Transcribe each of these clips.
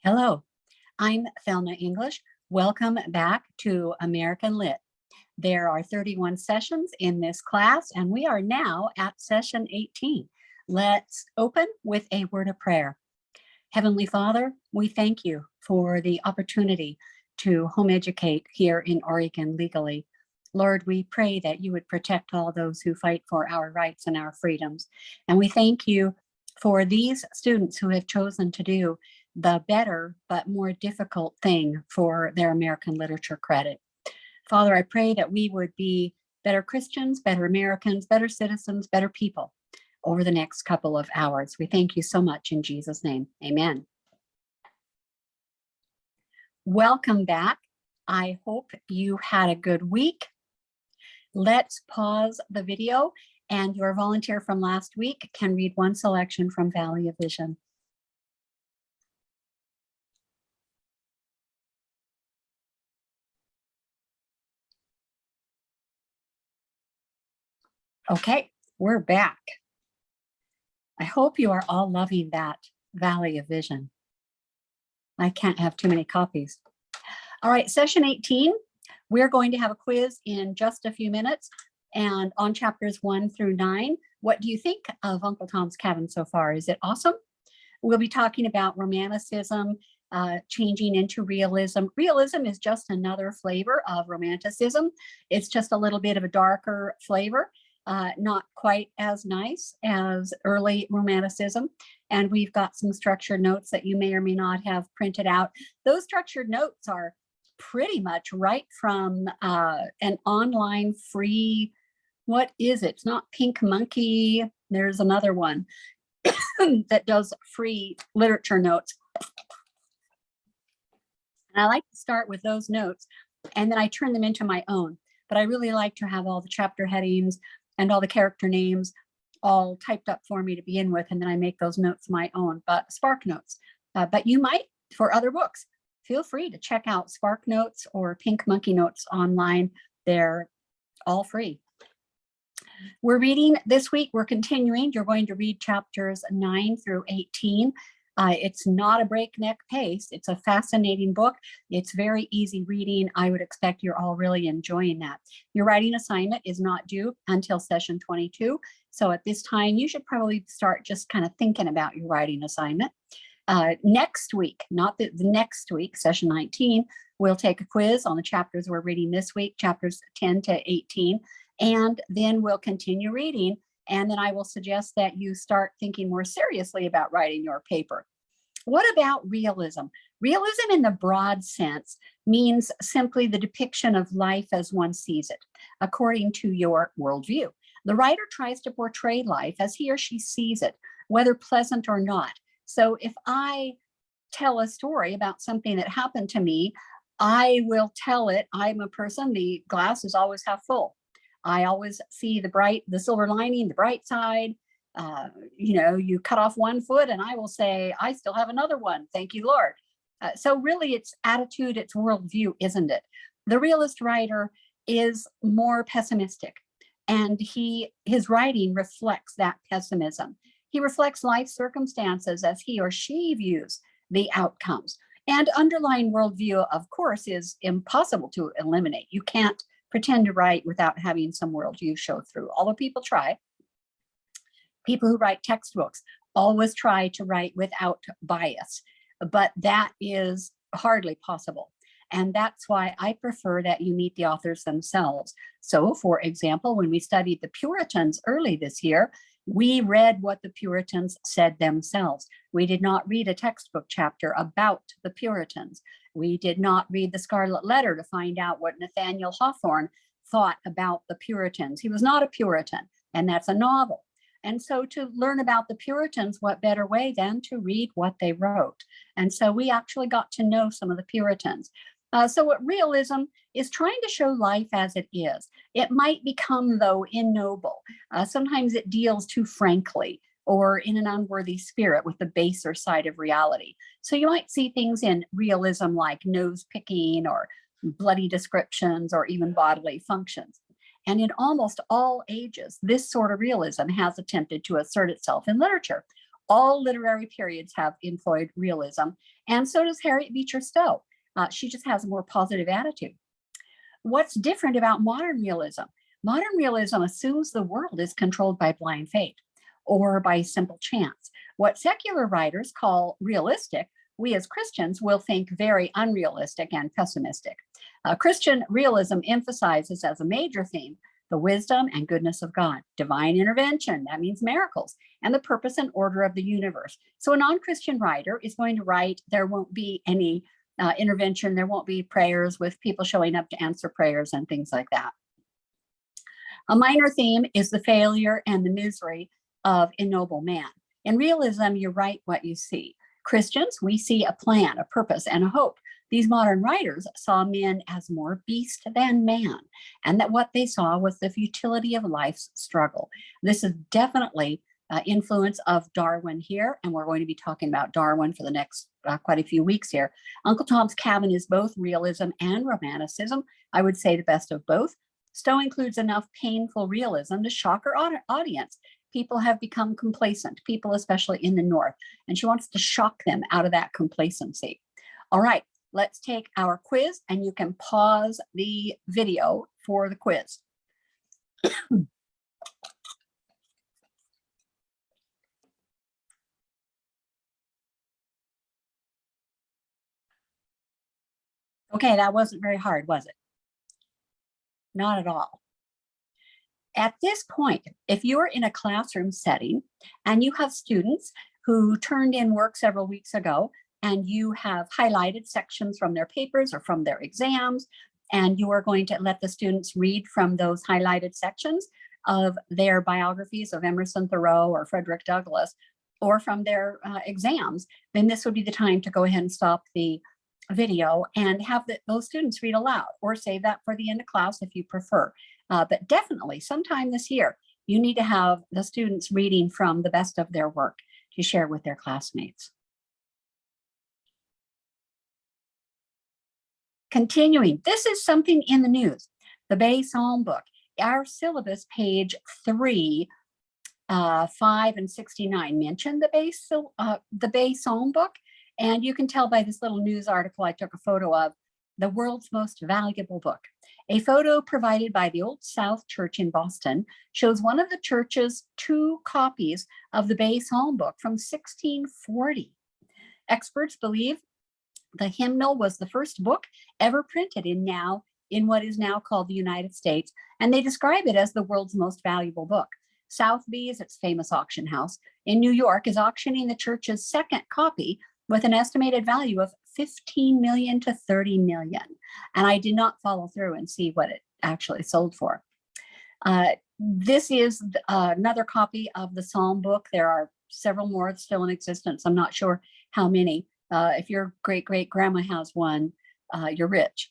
Hello, I'm Thelma English. Welcome back to American Lit. There are 31 sessions in this class, and we are now at session 18. Let's open with a word of prayer. Heavenly Father, we thank you for the opportunity to home educate here in Oregon legally. Lord, we pray that you would protect all those who fight for our rights and our freedoms. And we thank you for these students who have chosen to do the better but more difficult thing for their American literature credit. Father, I pray that we would be better Christians, better Americans, better citizens, better people over the next couple of hours. We thank you so much in Jesus' name. Amen. Welcome back. I hope you had a good week. Let's pause the video, and your volunteer from last week can read one selection from Valley of Vision. Okay, we're back. I hope you are all loving that Valley of Vision. I can't have too many copies. All right, session 18, we're going to have a quiz in just a few minutes, and on chapters 1 through 9. What do you think of Uncle Tom's Cabin so far? Is it awesome? We'll be talking about Romanticism, changing into realism. Realism is just another flavor of Romanticism. It's just a little bit of a darker flavor. Not quite as nice as early Romanticism. And we've got some structured notes that you may or may not have printed out. Those structured notes are pretty much right from an online free, what is it? It's not Pink Monkey. There's another one that does free literature notes. And I like to start with those notes, and then I turn them into my own. But I really like to have all the chapter headings and all the character names all typed up for me to begin with, and then I make those notes my own, but Spark Notes. But you might, for other books, feel free to check out Spark Notes or Pink Monkey Notes online. They're all free. We're reading this week, we're continuing. You're going to read chapters 9 through 18. It's not a breakneck pace. It's a fascinating book. It's very easy reading. I would expect you're all really enjoying that. Your writing assignment is not due until session 22. So at this time, you should probably start just kind of thinking about your writing assignment. Next week, not the next week, session 19, we'll take a quiz on the chapters we're reading this week, chapters 10 to 18, and then we'll continue reading. And then I will suggest that you start thinking more seriously about writing your paper. What about realism? Realism in the broad sense means simply the depiction of life as one sees it, according to your worldview. The writer tries to portray life as he or she sees it, whether pleasant or not. So if I tell a story about something that happened to me, I will tell it. I'm a person, the glass is always half full. I always see the silver lining, the bright side. You cut off one foot and I will say, I still have another one. Thank you, Lord. So really it's attitude, it's worldview, isn't it? The realist writer is more pessimistic, and his writing reflects that pessimism. He reflects life circumstances as he or she views the outcomes. And underlying worldview, of course, is impossible to eliminate. You can't pretend to write without having some worldview show through, although people try. People who write textbooks always try to write without bias, but that is hardly possible. And that's why I prefer that you meet the authors themselves. So, for example, when we studied the Puritans early this year, we read what the Puritans said themselves. We did not read a textbook chapter about the Puritans. We did not read the Scarlet Letter to find out what Nathaniel Hawthorne thought about the Puritans. He was not a Puritan, and that's a novel. And so to learn about the Puritans, what better way than to read what they wrote? And so we actually got to know some of the Puritans. So what realism is trying to show life as it is. It might become, though, ignoble. Sometimes it deals too frankly or in an unworthy spirit with the baser side of reality. So you might see things in realism like nose picking or bloody descriptions or even bodily functions. And in almost all ages, this sort of realism has attempted to assert itself in literature. All literary periods have employed realism, and so does Harriet Beecher Stowe. She just has a more positive attitude. What's different about modern realism? Modern realism assumes the world is controlled by blind fate or by simple chance. What secular writers call realistic, we as Christians will think very unrealistic and pessimistic. Christian realism emphasizes as a major theme the wisdom and goodness of God, divine intervention, that means miracles, and the purpose and order of the universe. So a non-Christian writer is going to write, there won't be any intervention, there won't be prayers with people showing up to answer prayers and things like that. A minor theme is the failure and the misery of ignoble man. In realism, you write what you see. Christians, we see a plan, a purpose, and a hope. These modern writers saw men as more beast than man, and that what they saw was the futility of life's struggle. This is definitely influence of Darwin here, and we're going to be talking about Darwin for the next quite a few weeks here. Uncle Tom's Cabin is both realism and romanticism. I would say the best of both. Stowe includes enough painful realism to shock her audience. People have become complacent, people especially in the North, and she wants to shock them out of that complacency. All right, let's take our quiz, and you can pause the video for the quiz. Okay, that wasn't very hard, was it? Not at all. At this point, if you're in a classroom setting and you have students who turned in work several weeks ago and you have highlighted sections from their papers or from their exams, and you are going to let the students read from those highlighted sections of their biographies of Emerson, Thoreau, or Frederick Douglass, or from their exams, then this would be the time to go ahead and stop the video and have those students read aloud, or save that for the end of class if you prefer. But definitely sometime this year, you need to have the students reading from the best of their work to share with their classmates. Continuing, this is something in the news. The Bay Psalm book, our syllabus, page 3, 5, and 69 mention the Bay Psalm book. And you can tell by this little news article I took a photo of, the world's most valuable book. A photo provided by the Old South Church in Boston shows one of the church's 2 copies of the Bay Psalm book from 1640. Experts believe the hymnal was the first book ever printed in what is now called the United States, and they describe it as the world's most valuable book. Sotheby's, its famous auction house in New York, is auctioning the church's 2nd copy with an estimated value of 15 million to 30 million. And I did not follow through and see what it actually sold for. This is another copy of the Psalm book. There are several more still in existence. I'm not sure how many. If your great-great-grandma has one, you're rich.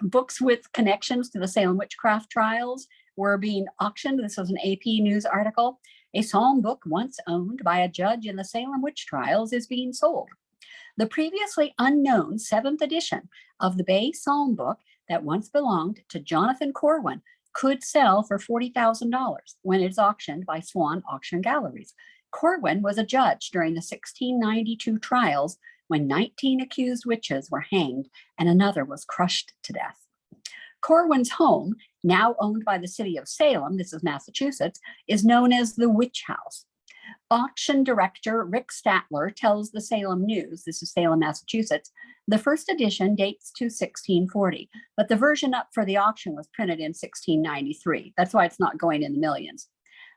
Books with connections to the Salem witchcraft trials were being auctioned. This was an AP News article. A Psalm book once owned by a judge in the Salem witch trials is being sold. The previously unknown 7th edition of the Bay Psalm book that once belonged to Jonathan Corwin could sell for $40,000 when it's auctioned by Swan Auction Galleries. Corwin was a judge during the 1692 trials when 19 accused witches were hanged and another was crushed to death. Corwin's home, now owned by the city of Salem, this is Massachusetts, is known as the Witch House. Auction director Rick Statler tells the Salem News, this is Salem, Massachusetts, the first edition dates to 1640, but the version up for the auction was printed in 1693. That's why it's not going in the millions.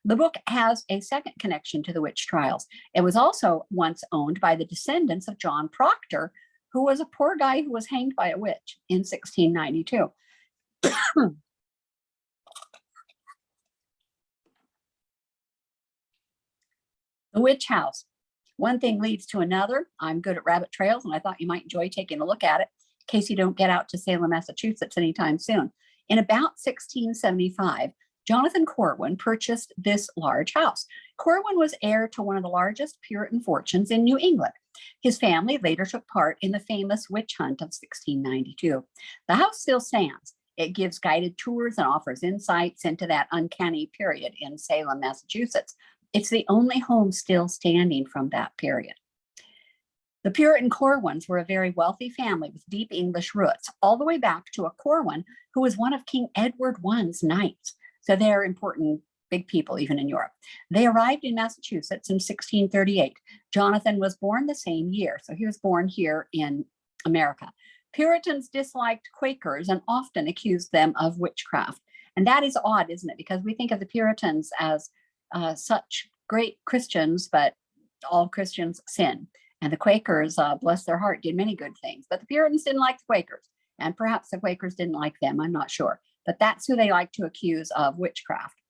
The book has a second connection to the witch trials. It was also once owned by the descendants of John Proctor, who was a poor guy who was hanged by a witch in 1692. The Witch House. One thing leads to another. I'm good at rabbit trails, and I thought you might enjoy taking a look at it in case you don't get out to Salem, Massachusetts anytime soon. In about 1675, Jonathan Corwin purchased this large house. Corwin was heir to one of the largest Puritan fortunes in New England. His family later took part in the famous witch hunt of 1692. The house still stands. It gives guided tours and offers insights into that uncanny period in Salem, Massachusetts. It's the only home still standing from that period. The Puritan Corwins were a very wealthy family with deep English roots, all the way back to a Corwin who was one of King Edward I's knights. So they're important, big people even in Europe. They arrived in Massachusetts in 1638. Jonathan was born the same year, so he was born here in America. Puritans disliked Quakers and often accused them of witchcraft. And that is odd, isn't it? Because we think of the Puritans as such great Christians, but all Christians sin. And the Quakers, bless their heart, did many good things. But the Puritans didn't like the Quakers. And perhaps the Quakers didn't like them, I'm not sure. But that's who they like to accuse of witchcraft.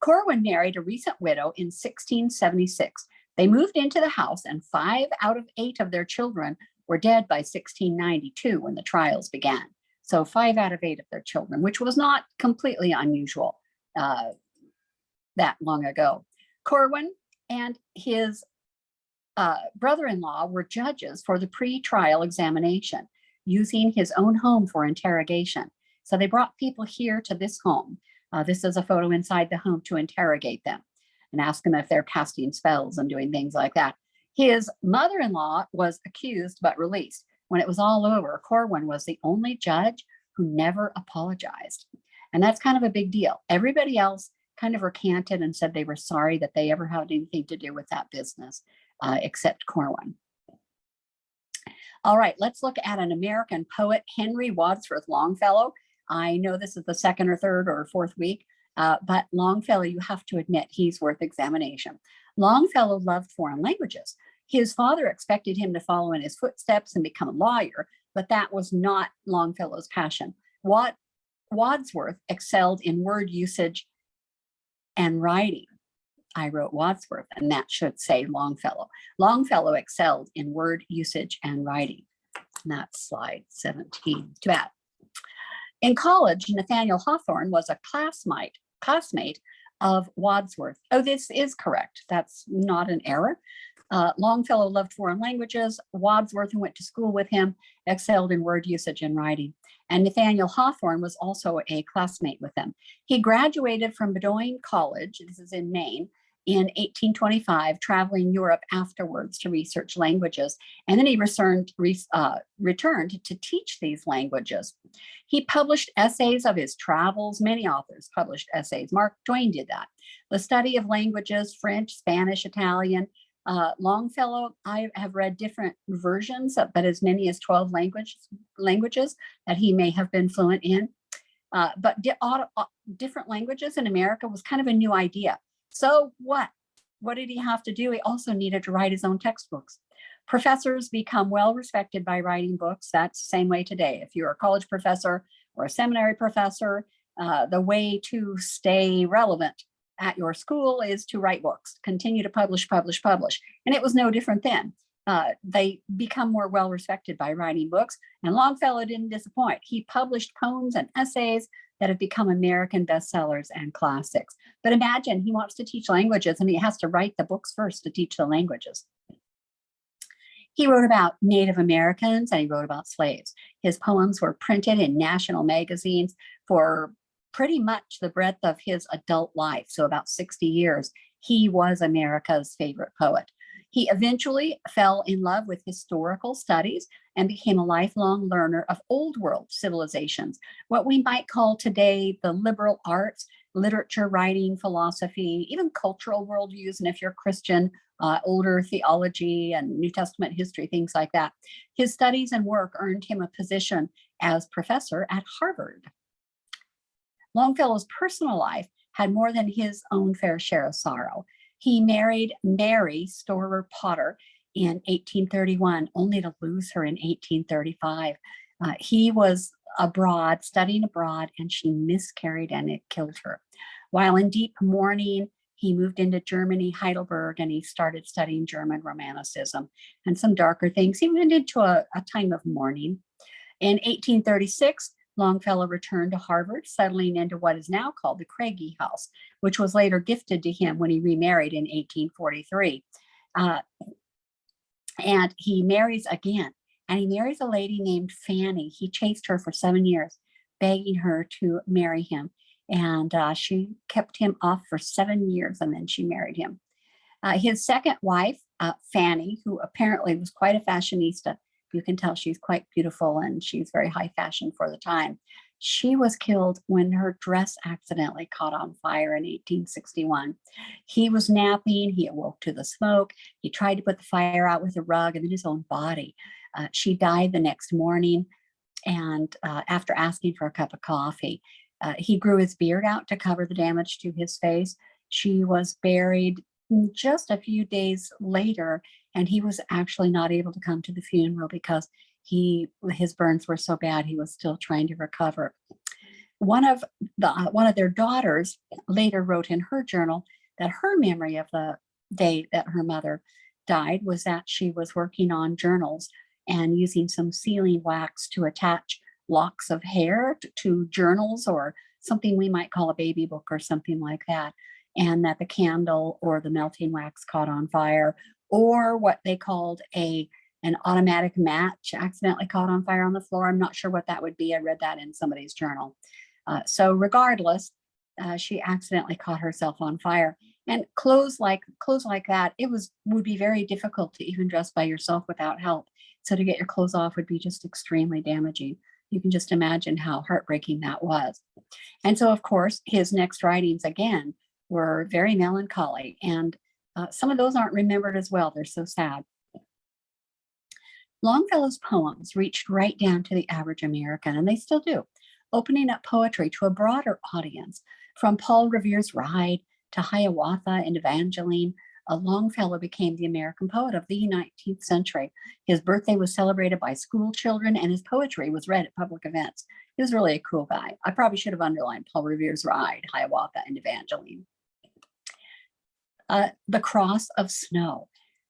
Corwin married a recent widow in 1676. They moved into the house, and 5 out of 8 of their children were dead by 1692 when the trials began. So 5 out of 8 of their children, which was not completely unusual that long ago. Corwin and his brother-in-law were judges for the pre-trial examination, using his own home for interrogation. So they brought people here to this home. This is a photo inside the home to interrogate them and ask them if they're casting spells and doing things like that. His mother-in-law was accused but released. When it was all over, Corwin was the only judge who never apologized. And that's kind of a big deal. Everybody else kind of recanted and said they were sorry that they ever had anything to do with that business, except Corwin. All right, let's look at an American poet, Henry Wadsworth Longfellow. I know this is the second or third or fourth week, but Longfellow, you have to admit, he's worth examination. Longfellow loved foreign languages. His father expected him to follow in his footsteps and become a lawyer, but that was not Longfellow's passion. Wadsworth excelled in word usage and writing. I wrote Wadsworth, and that should say Longfellow. Longfellow excelled in word usage and writing. And that's slide 17. Too bad. In college, Nathaniel Hawthorne was a classmate of Wadsworth. Oh, this is correct. That's not an error. Longfellow loved foreign languages. Wadsworth, who went to school with him, excelled in word usage and writing. And Nathaniel Hawthorne was also a classmate with them. He graduated from Bowdoin College, this is in Maine, in 1825, traveling Europe afterwards to research languages. And then he returned to teach these languages. He published essays of his travels. Many authors published essays. Mark Twain did that. The study of languages, French, Spanish, Italian. Longfellow, I have read different versions, but as many as 12 languages that he may have been fluent in. But different languages in America was kind of a new idea. So what? What did he have to do? He also needed to write his own textbooks. Professors become well respected by writing books. That's the same way today. If you're a college professor or a seminary professor, the way to stay relevant at your school is to write books, continue to publish. And it was no different then. They become more well respected by writing books. And Longfellow didn't disappoint. He published poems and essays that have become American bestsellers and classics. But imagine he wants to teach languages and he has to write the books first to teach the languages. He wrote about Native Americans and he wrote about slaves. His poems were printed in national magazines for pretty much the breadth of his adult life. So about 60 years, he was America's favorite poet. He eventually fell in love with historical studies and became a lifelong learner of old world civilizations, what we might call today the liberal arts, literature, writing, philosophy, even cultural worldviews. And if you're Christian, older theology and New Testament history, things like that. His studies and work earned him a position as professor at Harvard. Longfellow's personal life had more than his own fair share of sorrow. He married Mary Storer Potter in 1831, only to lose her in 1835. He was studying abroad, and she miscarried and it killed her. While in deep mourning, he moved into Germany, Heidelberg, and he started studying German Romanticism and some darker things. He went into a time of mourning. In 1836, Longfellow returned to Harvard, settling into what is now called the Craigie House, which was later gifted to him when he remarried in 1843. And he marries again, and he marries a lady named Fanny. He chased her for 7 years, begging her to marry him. And she kept him off for 7 years, and then she married him. His second wife, Fanny, who apparently was quite a fashionista, you can tell she's quite beautiful and she's very high fashion for the time. She was killed when her dress accidentally caught on fire in 1861. He was napping, he awoke to the smoke, he tried to put the fire out with a rug and then his own body. She died the next morning, and after asking for a cup of coffee, he grew his beard out to cover the damage to his face. She was buried just a few days later, and he was actually not able to come to the funeral because his burns were so bad he was still trying to recover. One of their daughters later wrote in her journal that her memory of the day that her mother died was that she was working on journals and using some sealing wax to attach locks of hair to journals or something we might call a baby book or something like that, and that the candle or the melting wax caught on fire, or what they called an automatic match accidentally caught on fire on the floor. I'm not sure what that would be. I read that in somebody's journal. So regardless, she accidentally caught herself on fire. And clothes like that, would be very difficult to even dress by yourself without help. So to get your clothes off would be just extremely damaging. You can just imagine how heartbreaking that was. And so, of course, his next writings again were very melancholy, and some of those aren't remembered as well. They're so sad. Longfellow's poems reached right down to the average American, and they still do, opening up poetry to a broader audience. From Paul Revere's Ride to Hiawatha and Evangeline, Longfellow became the American poet of the 19th century. His birthday was celebrated by school children, and his poetry was read at public events. He was really a cool guy. I probably should have underlined Paul Revere's Ride, Hiawatha, and Evangeline. The Cross of Snow.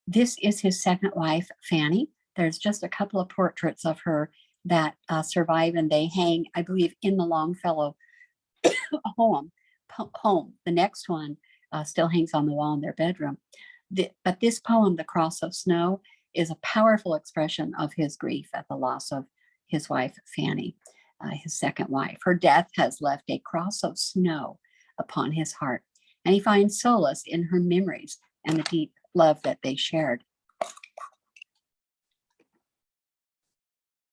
This is his second wife, Fanny. There's just a couple of portraits of her that survive, and they hang, I believe, in the Longfellow home. The next one still hangs on the wall in their bedroom. But this poem, The Cross of Snow, is a powerful expression of his grief at the loss of his wife, Fanny, his second wife. Her death has left a cross of snow upon his heart, and he finds solace in her memories and the deep love that they shared.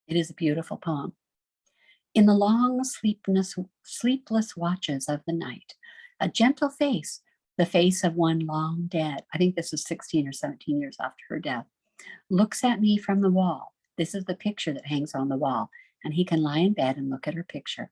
It is a beautiful poem. In the long sleepless watches of the night, a gentle face, the face of one long dead, I think this is 16 or 17 years after her death, looks at me from the wall. This is the picture that hangs on the wall, and he can lie in bed and look at her picture.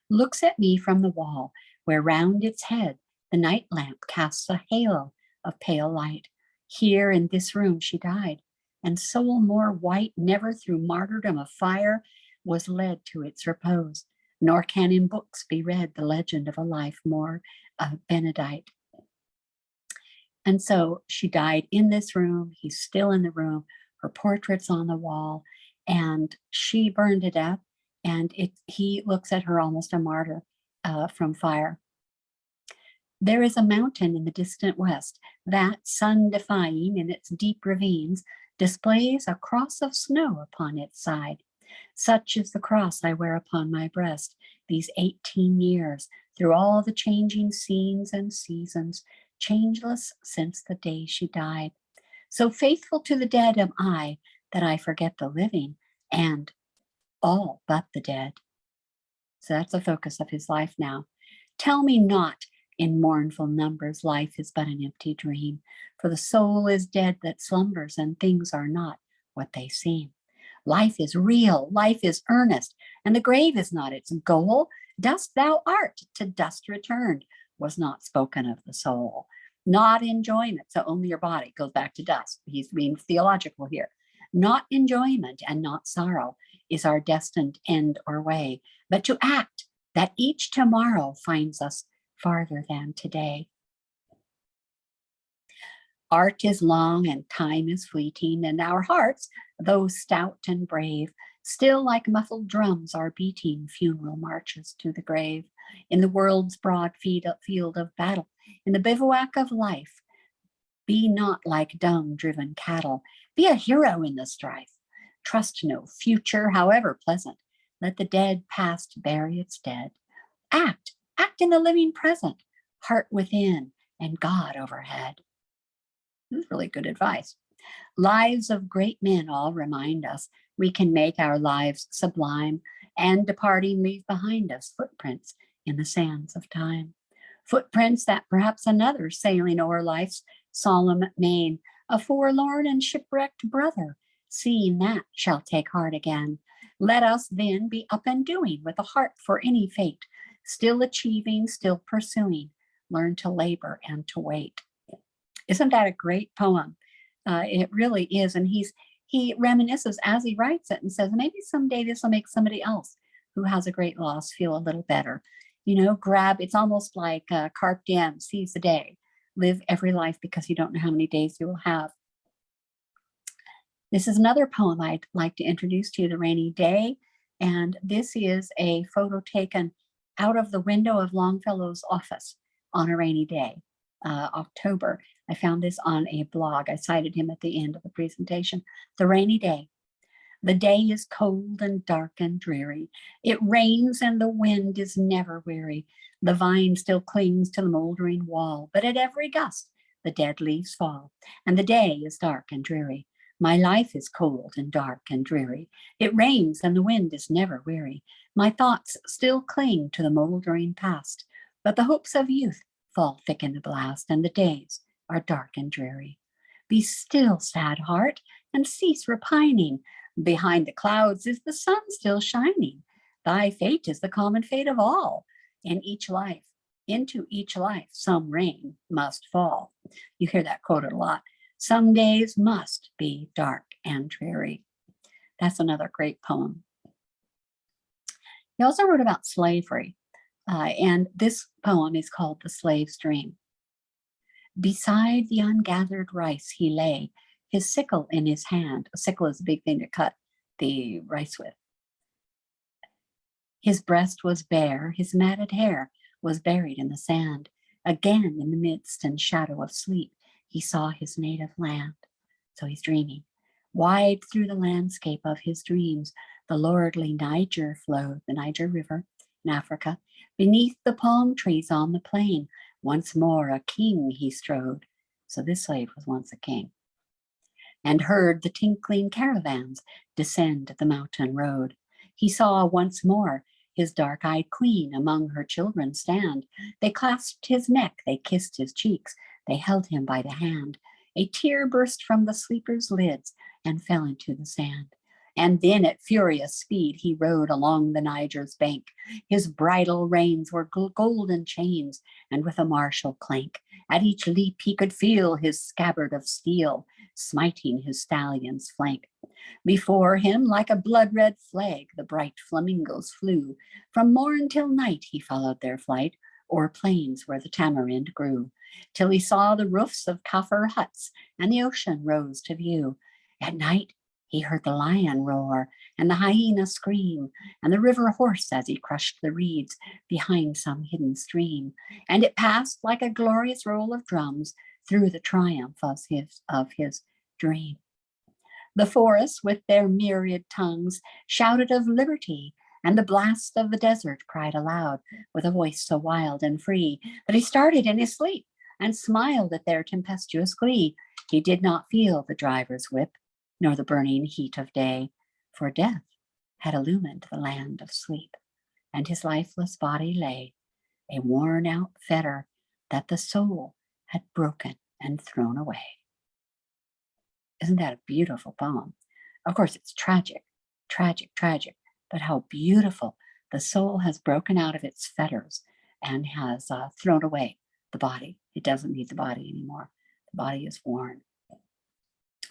Looks at me from the wall, where round its head the night lamp casts a halo of pale light. Here in this room she died, and soul more white never through martyrdom of fire was led to its repose, nor can in books be read the legend of a life more benedict. And so she died in this room. He's still in the room. Her portrait's on the wall, and she burned to death. And he looks at her almost a martyr from fire. There is a mountain in the distant west that, sun-defying in its deep ravines, displays a cross of snow upon its side. Such is the cross I wear upon my breast these 18 years, through all the changing scenes and seasons, changeless since the day she died. So faithful to the dead am I, that I forget the living and all but the dead. So that's the focus of his life now. Tell me not in mournful numbers life is but an empty dream, for the soul is dead that slumbers, and things are not what they seem. Life is real, life is earnest, and the grave is not its goal. Dust thou art, to dust returned, was not spoken of the soul. Not enjoyment, so only your body goes back to dust. He's being theological here. Not enjoyment and not sorrow is our destined end or way, but to act that each tomorrow finds us farther than today. Art is long and time is fleeting, and our hearts, though stout and brave, still like muffled drums are beating funeral marches to the grave. In the world's broad field of battle, in the bivouac of life, be not like dung-driven cattle. Be a hero in the strife. Trust no future, however pleasant. Let the dead past bury its dead. Act in the living present, heart within and God overhead. Really good advice. Lives of great men all remind us we can make our lives sublime, and departing leave behind us footprints in the sands of time. Footprints that perhaps another sailing o'er life's solemn main, a forlorn and shipwrecked brother, seeing that shall take heart again. Let us then be up and doing with a heart for any fate, still achieving, still pursuing, learn to labor and to wait. Isn't that a great poem? It really is. And he reminisces as he writes it and says, maybe someday this will make somebody else who has a great loss feel a little better. You know, it's almost like carpe diem, seize the day, live every life because you don't know how many days you will have. This is another poem I'd like to introduce to you, The Rainy Day. And this is a photo taken out of the window of Longfellow's office on a rainy day, October. I found this on a blog. I cited him at the end of the presentation. The rainy day. The day is cold and dark and dreary. It rains and the wind is never weary. The vine still clings to the moldering wall, but at every gust the dead leaves fall, and the day is dark and dreary. My life is cold and dark and dreary. It rains and the wind is never weary. My thoughts still cling to the moldering past, but the hopes of youth fall thick in the blast, and the days are dark and dreary. Be still, sad heart, and cease repining. Behind the clouds is the sun still shining. Thy fate is the common fate of all. Into each life, some rain must fall. You hear that quoted a lot. Some days must be dark and dreary. That's another great poem. He also wrote about slavery, and this poem is called The Slave's Dream. Beside the ungathered rice he lay, his sickle in his hand. A sickle is a big thing to cut the rice with. His breast was bare, his matted hair was buried in the sand. Again, in the midst and shadow of sleep, he saw his native land. So he's dreaming. Wide through the landscape of his dreams, the lordly Niger flowed, the Niger River in Africa. Beneath the palm trees on the plain, once more a king he strode. So this slave was once a king. And heard the tinkling caravans descend the mountain road. He saw once more his dark-eyed queen among her children stand. They clasped his neck, they kissed his cheeks, they held him by the hand. A tear burst from the sleeper's lids and fell into the sand. And then at furious speed he rode along the Niger's bank. His bridle reins were golden chains, and with a martial clank, at each leap he could feel his scabbard of steel smiting his stallion's flank. Before him, like a blood-red flag, the bright flamingos flew. From morn till night he followed their flight, o'er plains where the tamarind grew, till he saw the roofs of Kafir huts, and the ocean rose to view. At night he heard the lion roar, and the hyena scream, and the river horse as he crushed the reeds behind some hidden stream. And it passed like a glorious roll of drums through the triumph of his dream. The forests with their myriad tongues shouted of liberty, and the blast of the desert cried aloud with a voice so wild and free that he started in his sleep and smiled at their tempestuous glee. He did not feel the driver's whip, nor the burning heat of day, for death had illumined the land of sleep, and his lifeless body lay, a worn-out fetter that the soul had broken and thrown away. Isn't that a beautiful poem? Of course, it's tragic, tragic, tragic, but how beautiful. The soul has broken out of its fetters and has thrown away the body. It doesn't need the body anymore. The body is worn.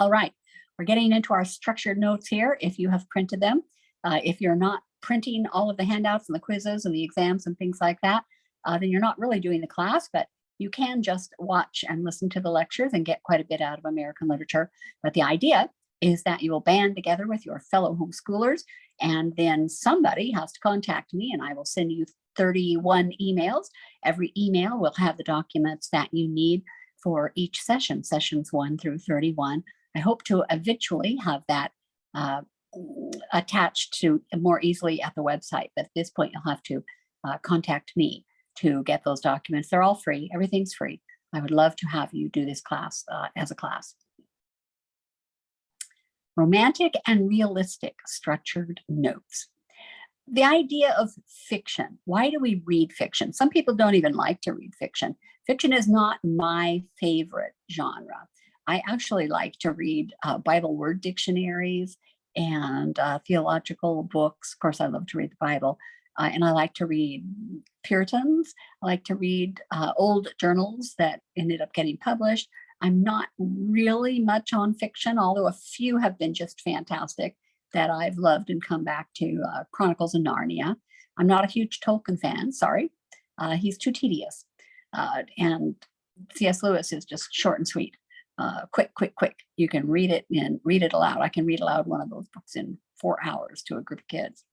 All right, we're getting into our structured notes here. If you have printed them, if you're not printing all of the handouts and the quizzes and the exams and things like that, then you're not really doing the class, but you can just watch and listen to the lectures and get quite a bit out of American literature. But the idea is that you will band together with your fellow homeschoolers, and then somebody has to contact me, and I will send you 31 emails. Every email will have the documents that you need for each session, sessions 1 through 31. I hope to eventually have that attached to more easily at the website, but at this point you'll have to contact me to get those documents. They're all free. Everything's free. I would love to have you do this class as a class. Romantic and realistic structured notes. The idea of fiction. Why do we read fiction? Some people don't even like to read fiction. Fiction is not my favorite genre. I actually like to read Bible word dictionaries and theological books. Of course, I love to read the Bible. And I like to read Puritans. I like to read old journals that ended up getting published. I'm not really much on fiction, although a few have been just fantastic that I've loved and come back to. Chronicles of Narnia. I'm not a huge Tolkien fan, sorry. He's too tedious. And C.S. Lewis is just short and sweet. Quick, quick, quick. You can read it and read it aloud. I can read aloud one of those books in 4 hours to a group of kids.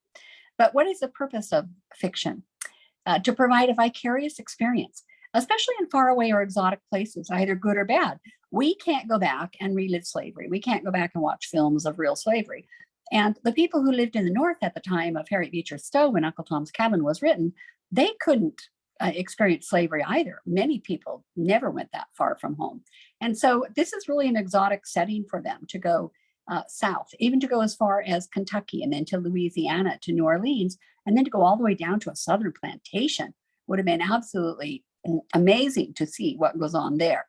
But what is the purpose of fiction? To provide a vicarious experience, especially in faraway or exotic places, either good or bad. We can't go back and relive slavery. We can't go back and watch films of real slavery. And the people who lived in the North at the time of Harriet Beecher Stowe, when Uncle Tom's Cabin was written, they couldn't experience slavery either. Many people never went that far from home. And so this is really an exotic setting for them to go south, even to go as far as Kentucky and then to Louisiana, to New Orleans, and then to go all the way down to a southern plantation would have been absolutely amazing to see what goes on there,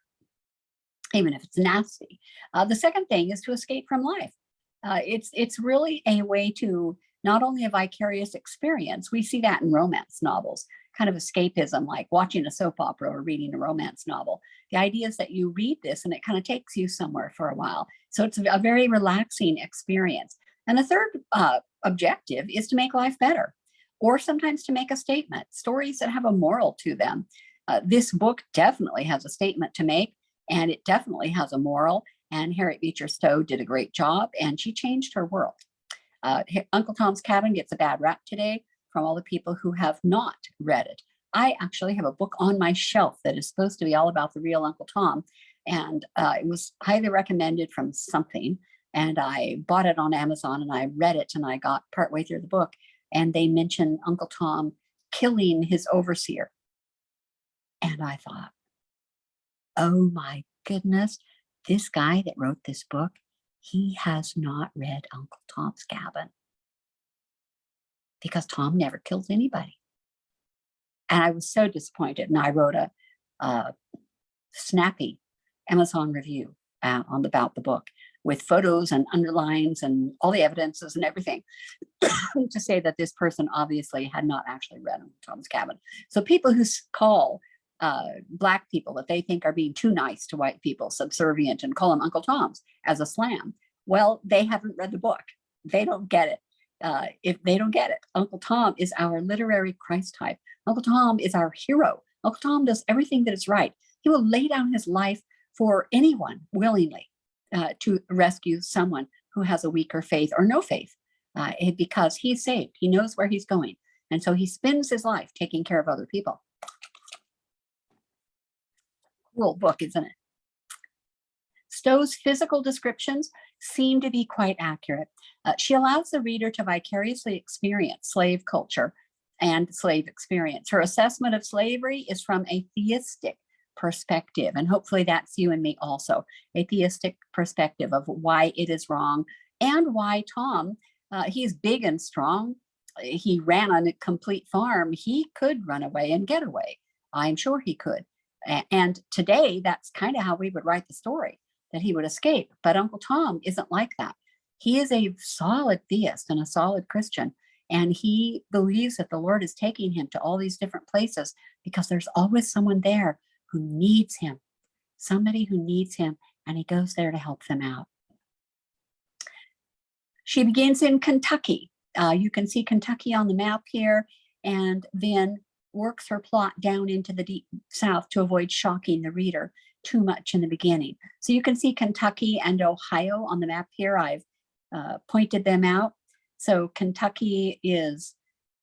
even if it's nasty. The second thing is to escape from life. It's really a way to not only a vicarious experience, we see that in romance novels, kind of escapism, like watching a soap opera or reading a romance novel. The idea is that you read this and it kind of takes you somewhere for a while. So it's a very relaxing experience. And the third objective is to make life better, or sometimes to make a statement, stories that have a moral to them. This book definitely has a statement to make, and it definitely has a moral. And Harriet Beecher Stowe did a great job, and she changed her world. Uncle Tom's Cabin gets a bad rap today from all the people who have not read it. I actually have a book on my shelf that is supposed to be all about the real Uncle Tom, and it was highly recommended from something, and I bought it on Amazon, and I read it, and I got partway through the book, and they mentioned Uncle Tom killing his overseer. And I thought, oh my goodness, this guy that wrote this book, he has not read Uncle Tom's Cabin, because Tom never kills anybody. And I was so disappointed. And I wrote a snappy Amazon review about the book with photos and underlines and all the evidences and everything to say that this person obviously had not actually read Uncle Tom's Cabin. So people who call Black people that they think are being too nice to white people, subservient, and call them Uncle Tom's as a slam, well, they haven't read the book. They don't get it. If they don't get it, Uncle Tom is our literary Christ type. Uncle Tom is our hero. Uncle Tom does everything that is right. He will lay down his life for anyone willingly to rescue someone who has a weaker faith or no faith, because he's saved. He knows where he's going. And so he spends his life taking care of other people. Cool book, isn't it? Stowe's physical descriptions seem to be quite accurate. She allows the reader to vicariously experience slave culture and slave experience. Her assessment of slavery is from a theistic perspective, and hopefully that's you and me also, a theistic perspective of why it is wrong and why Tom, he's big and strong. He ran on a complete farm. He could run away and get away. I'm sure he could. And today, that's kind of how we would write the story, that he would escape. But Uncle Tom isn't like that. He is a solid theist and a solid Christian. And he believes that the Lord is taking him to all these different places because there's always someone there who needs him, somebody who needs him, and he goes there to help them out. She begins in Kentucky. You can see Kentucky on the map here, and then works her plot down into the deep South to avoid shocking the reader too much in the beginning. So you can see Kentucky and Ohio on the map here. I've pointed them out. So Kentucky is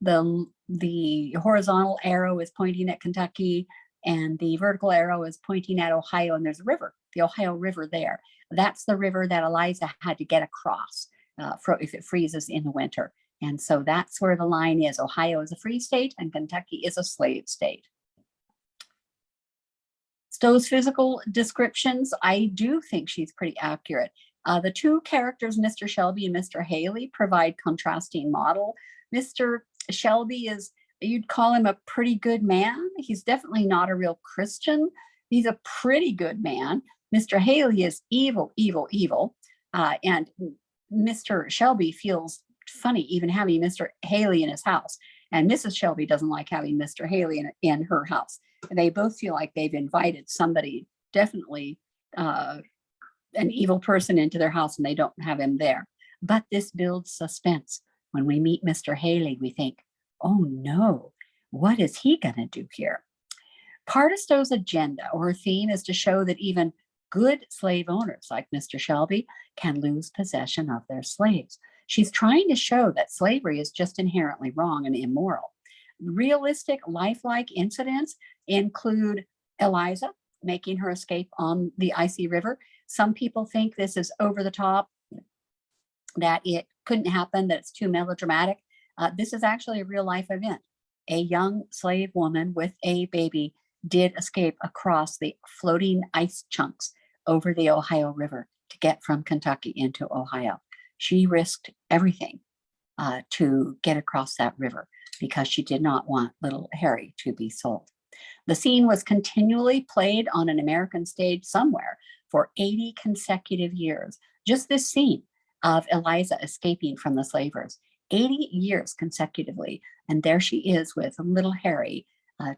the horizontal arrow is pointing at Kentucky, and the vertical arrow is pointing at Ohio, and there's a river, the Ohio River there. That's the river that Eliza had to get across if it freezes in the winter. And so that's where the line is. Ohio is a free state and Kentucky is a slave state. Stowe's physical descriptions, I do think she's pretty accurate. The two characters, Mr. Shelby and Mr. Haley, provide contrasting model. Mr. Shelby is, you'd call him a pretty good man. He's definitely not a real Christian. He's a pretty good man. Mr. Haley is evil, evil, evil. And Mr. Shelby feels funny even having Mr. Haley in his house. And Mrs. Shelby doesn't like having Mr. Haley in her house. They both feel like they've invited somebody, definitely an evil person, into their house, and they don't have him there. But this builds suspense. When we meet Mr. Haley, we think, oh no, what is he going to do here? Part of Stowe's agenda or theme is to show that even good slave owners like Mr. Shelby can lose possession of their slaves. She's trying to show that slavery is just inherently wrong and immoral. Realistic, lifelike incidents include Eliza making her escape on the icy river. Some people think this is over the top, that it couldn't happen, that it's too melodramatic. This is actually a real life event. A young slave woman with a baby did escape across the floating ice chunks over the Ohio River to get from Kentucky into Ohio. She risked everything to get across that river because she did not want little Harry to be sold. The scene was continually played on an American stage somewhere for 80 consecutive years. Just this scene of Eliza escaping from the slavers, 80 years consecutively. And there she is with little Harry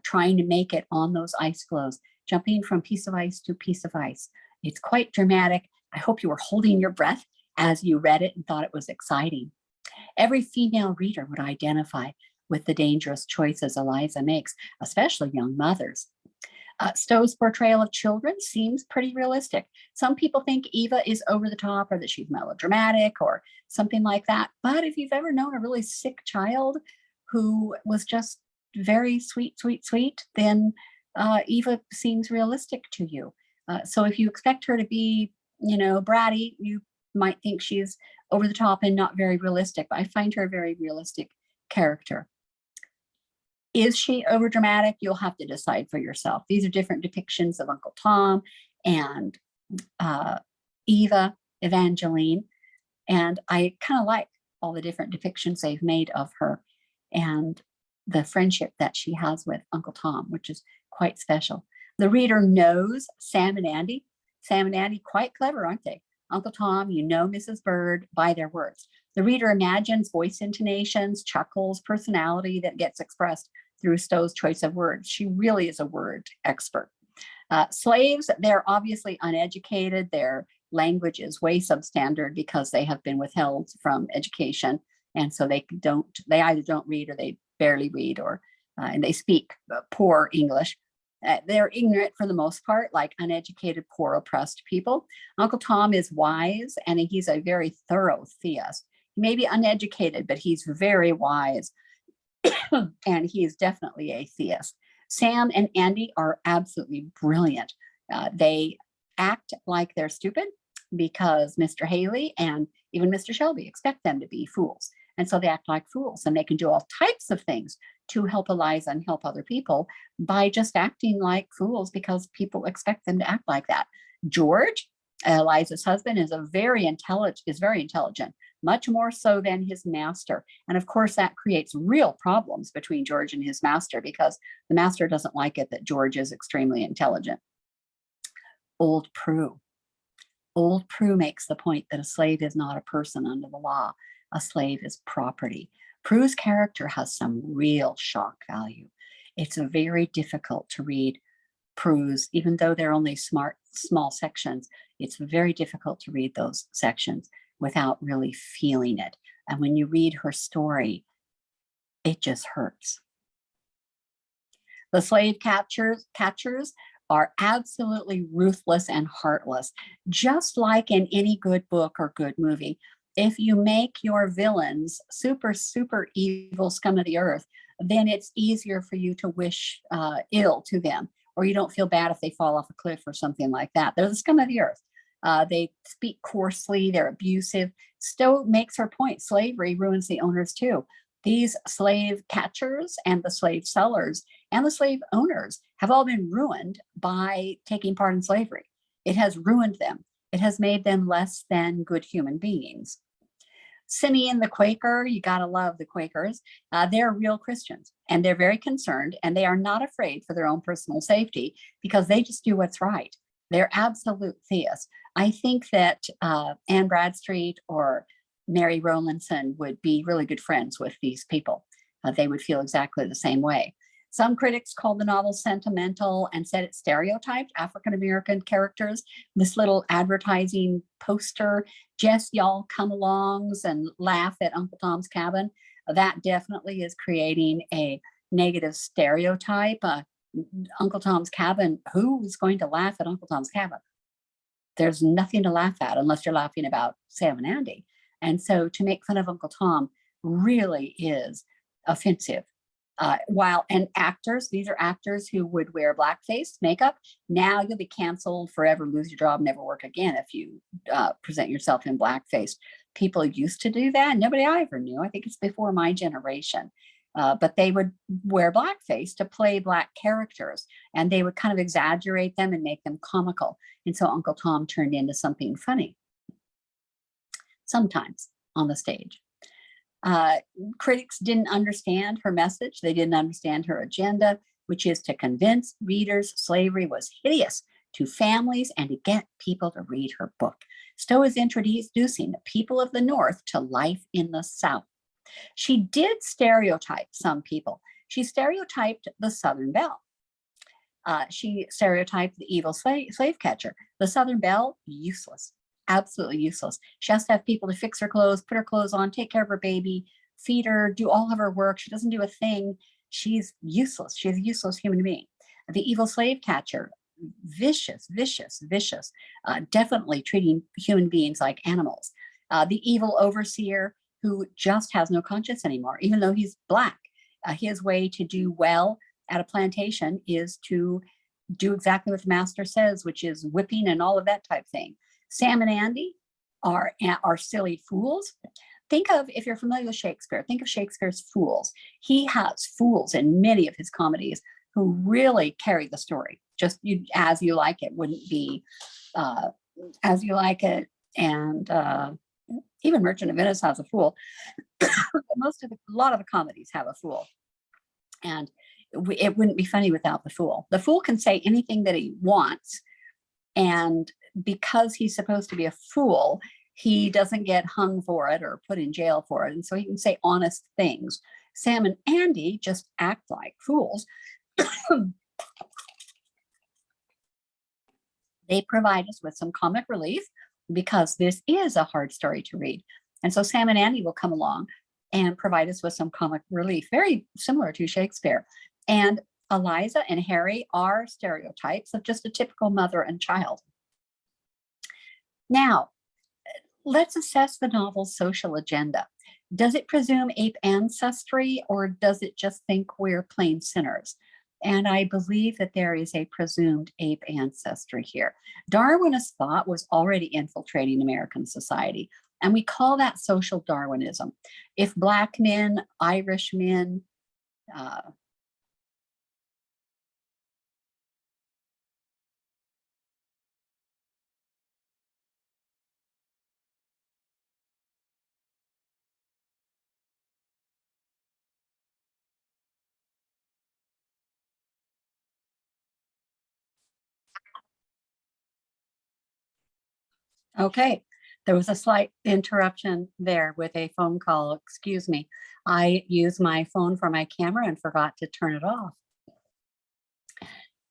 trying to make it on those ice floes, jumping from piece of ice to piece of ice. It's quite dramatic. I hope you were holding your breath as you read it and thought it was exciting. Every female reader would identify with the dangerous choices Eliza makes, especially young mothers. Stowe's portrayal of children seems pretty realistic. Some people think Eva is over the top or that she's melodramatic or something like that. But if you've ever known a really sick child who was just very sweet, sweet, sweet, then Eva seems realistic to you. So if you expect her to be, bratty, you might think she's over the top and not very realistic. But I find her a very realistic character. Is she overdramatic? You'll have to decide for yourself. These are different depictions of Uncle Tom and Eva, Evangeline. And I kind of like all the different depictions they've made of her and the friendship that she has with Uncle Tom, which is quite special. The reader knows Sam and Andy. Sam and Andy, quite clever, aren't they? Uncle Tom, Mrs. Bird by their words. The reader imagines voice intonations, chuckles, personality that gets expressed through Stowe's choice of words. She really is a word expert. Slaves, they're obviously uneducated. Their language is way substandard because they have been withheld from education. And so they either don't read or they barely read, and they speak poor English. They're ignorant for the most part, like uneducated, poor, oppressed people. Uncle Tom is wise and he's a very thorough theist. He may be uneducated, but he's very wise. And he is definitely a theist. Sam and Andy are absolutely brilliant. They act like they're stupid because Mr. Haley and even Mr. Shelby expect them to be fools. And so they act like fools, and they can do all types of things to help Eliza and help other people by just acting like fools because people expect them to act like that. George, Eliza's husband, is very intelligent, much more so than his master. And of course, that creates real problems between George and his master because the master doesn't like it that George is extremely intelligent. Old Prue makes the point that a slave is not a person under the law. A slave is property. Prue's character has some real shock value. It's very difficult to read Prue's, even though they're only small sections, it's very difficult to read those sections without really feeling it. And when you read her story, it just hurts. The slave catchers are absolutely ruthless and heartless, just like in any good book or good movie. If you make your villains super, super evil scum of the earth, then it's easier for you to wish ill to them, or you don't feel bad if they fall off a cliff or something like that. They're the scum of the earth. They speak coarsely, they're abusive. Stowe makes her point, slavery ruins the owners too. These slave catchers and the slave sellers and the slave owners have all been ruined by taking part in slavery. It has ruined them. It has made them less than good human beings. Simeon the Quaker, you got to love the Quakers. They're real Christians, and they're very concerned, and they are not afraid for their own personal safety because they just do what's right. They're absolute theists. I think that Anne Bradstreet or Mary Rowlandson would be really good friends with these people. They would feel exactly the same way. Some critics called the novel sentimental and said it stereotyped African-American characters. This little advertising poster, just y'all come alongs and laugh at Uncle Tom's Cabin. That definitely is creating a negative stereotype. Uncle Tom's Cabin, who is going to laugh at Uncle Tom's Cabin? There's nothing to laugh at unless you're laughing about Sam and Andy. And so to make fun of Uncle Tom really is offensive. And actors, these are actors who would wear blackface makeup. Now you'll be canceled forever, lose your job, never work again if you present yourself in blackface. People used to do that. Nobody I ever knew. I think it's before my generation. But they would wear blackface to play Black characters, and they would kind of exaggerate them and make them comical. And so Uncle Tom turned into something funny, sometimes on the stage. Critics didn't understand her message. They didn't understand her agenda, which is to convince readers slavery was hideous to families and to get people to read her book. Stowe is introducing the people of the North to life in the South. She did stereotype some people. She stereotyped the Southern Belle. She stereotyped the evil slave catcher. The Southern Belle, useless. Absolutely useless. She has to have people to fix her clothes, put her clothes on, take care of her baby, feed her, do all of her work. She doesn't do a thing. She's useless. She's a useless human being. The evil slave catcher, vicious, vicious, vicious, definitely treating human beings like animals. The evil overseer who just has no conscience anymore, even though he's Black. His way to do well at a plantation is to do exactly what the master says, which is whipping and all of that type thing. Sam and Andy are silly fools. Think of, if you're familiar with Shakespeare, think of Shakespeare's fools. He has fools in many of his comedies who really carry the story. Just As You Like It wouldn't be As You Like It, and even Merchant of Venice has a fool. A lot of the comedies have a fool. And it wouldn't be funny without the fool. The fool can say anything that he wants, and because he's supposed to be a fool, he doesn't get hung for it or put in jail for it. And so he can say honest things. Sam and Andy just act like fools. They provide us with some comic relief because this is a hard story to read. And so Sam and Andy will come along and provide us with some comic relief, very similar to Shakespeare. And Eliza and Harry are stereotypes of just a typical mother and child. Now, let's assess the novel's social agenda. Does it presume ape ancestry, or does it just think we're plain sinners? And I believe that there is a presumed ape ancestry here. Darwinist thought was already infiltrating American society, and we call that social Darwinism. If Black men, Irish men, okay, there was a slight interruption there with a phone call. Excuse me. I used my phone for my camera and forgot to turn it off.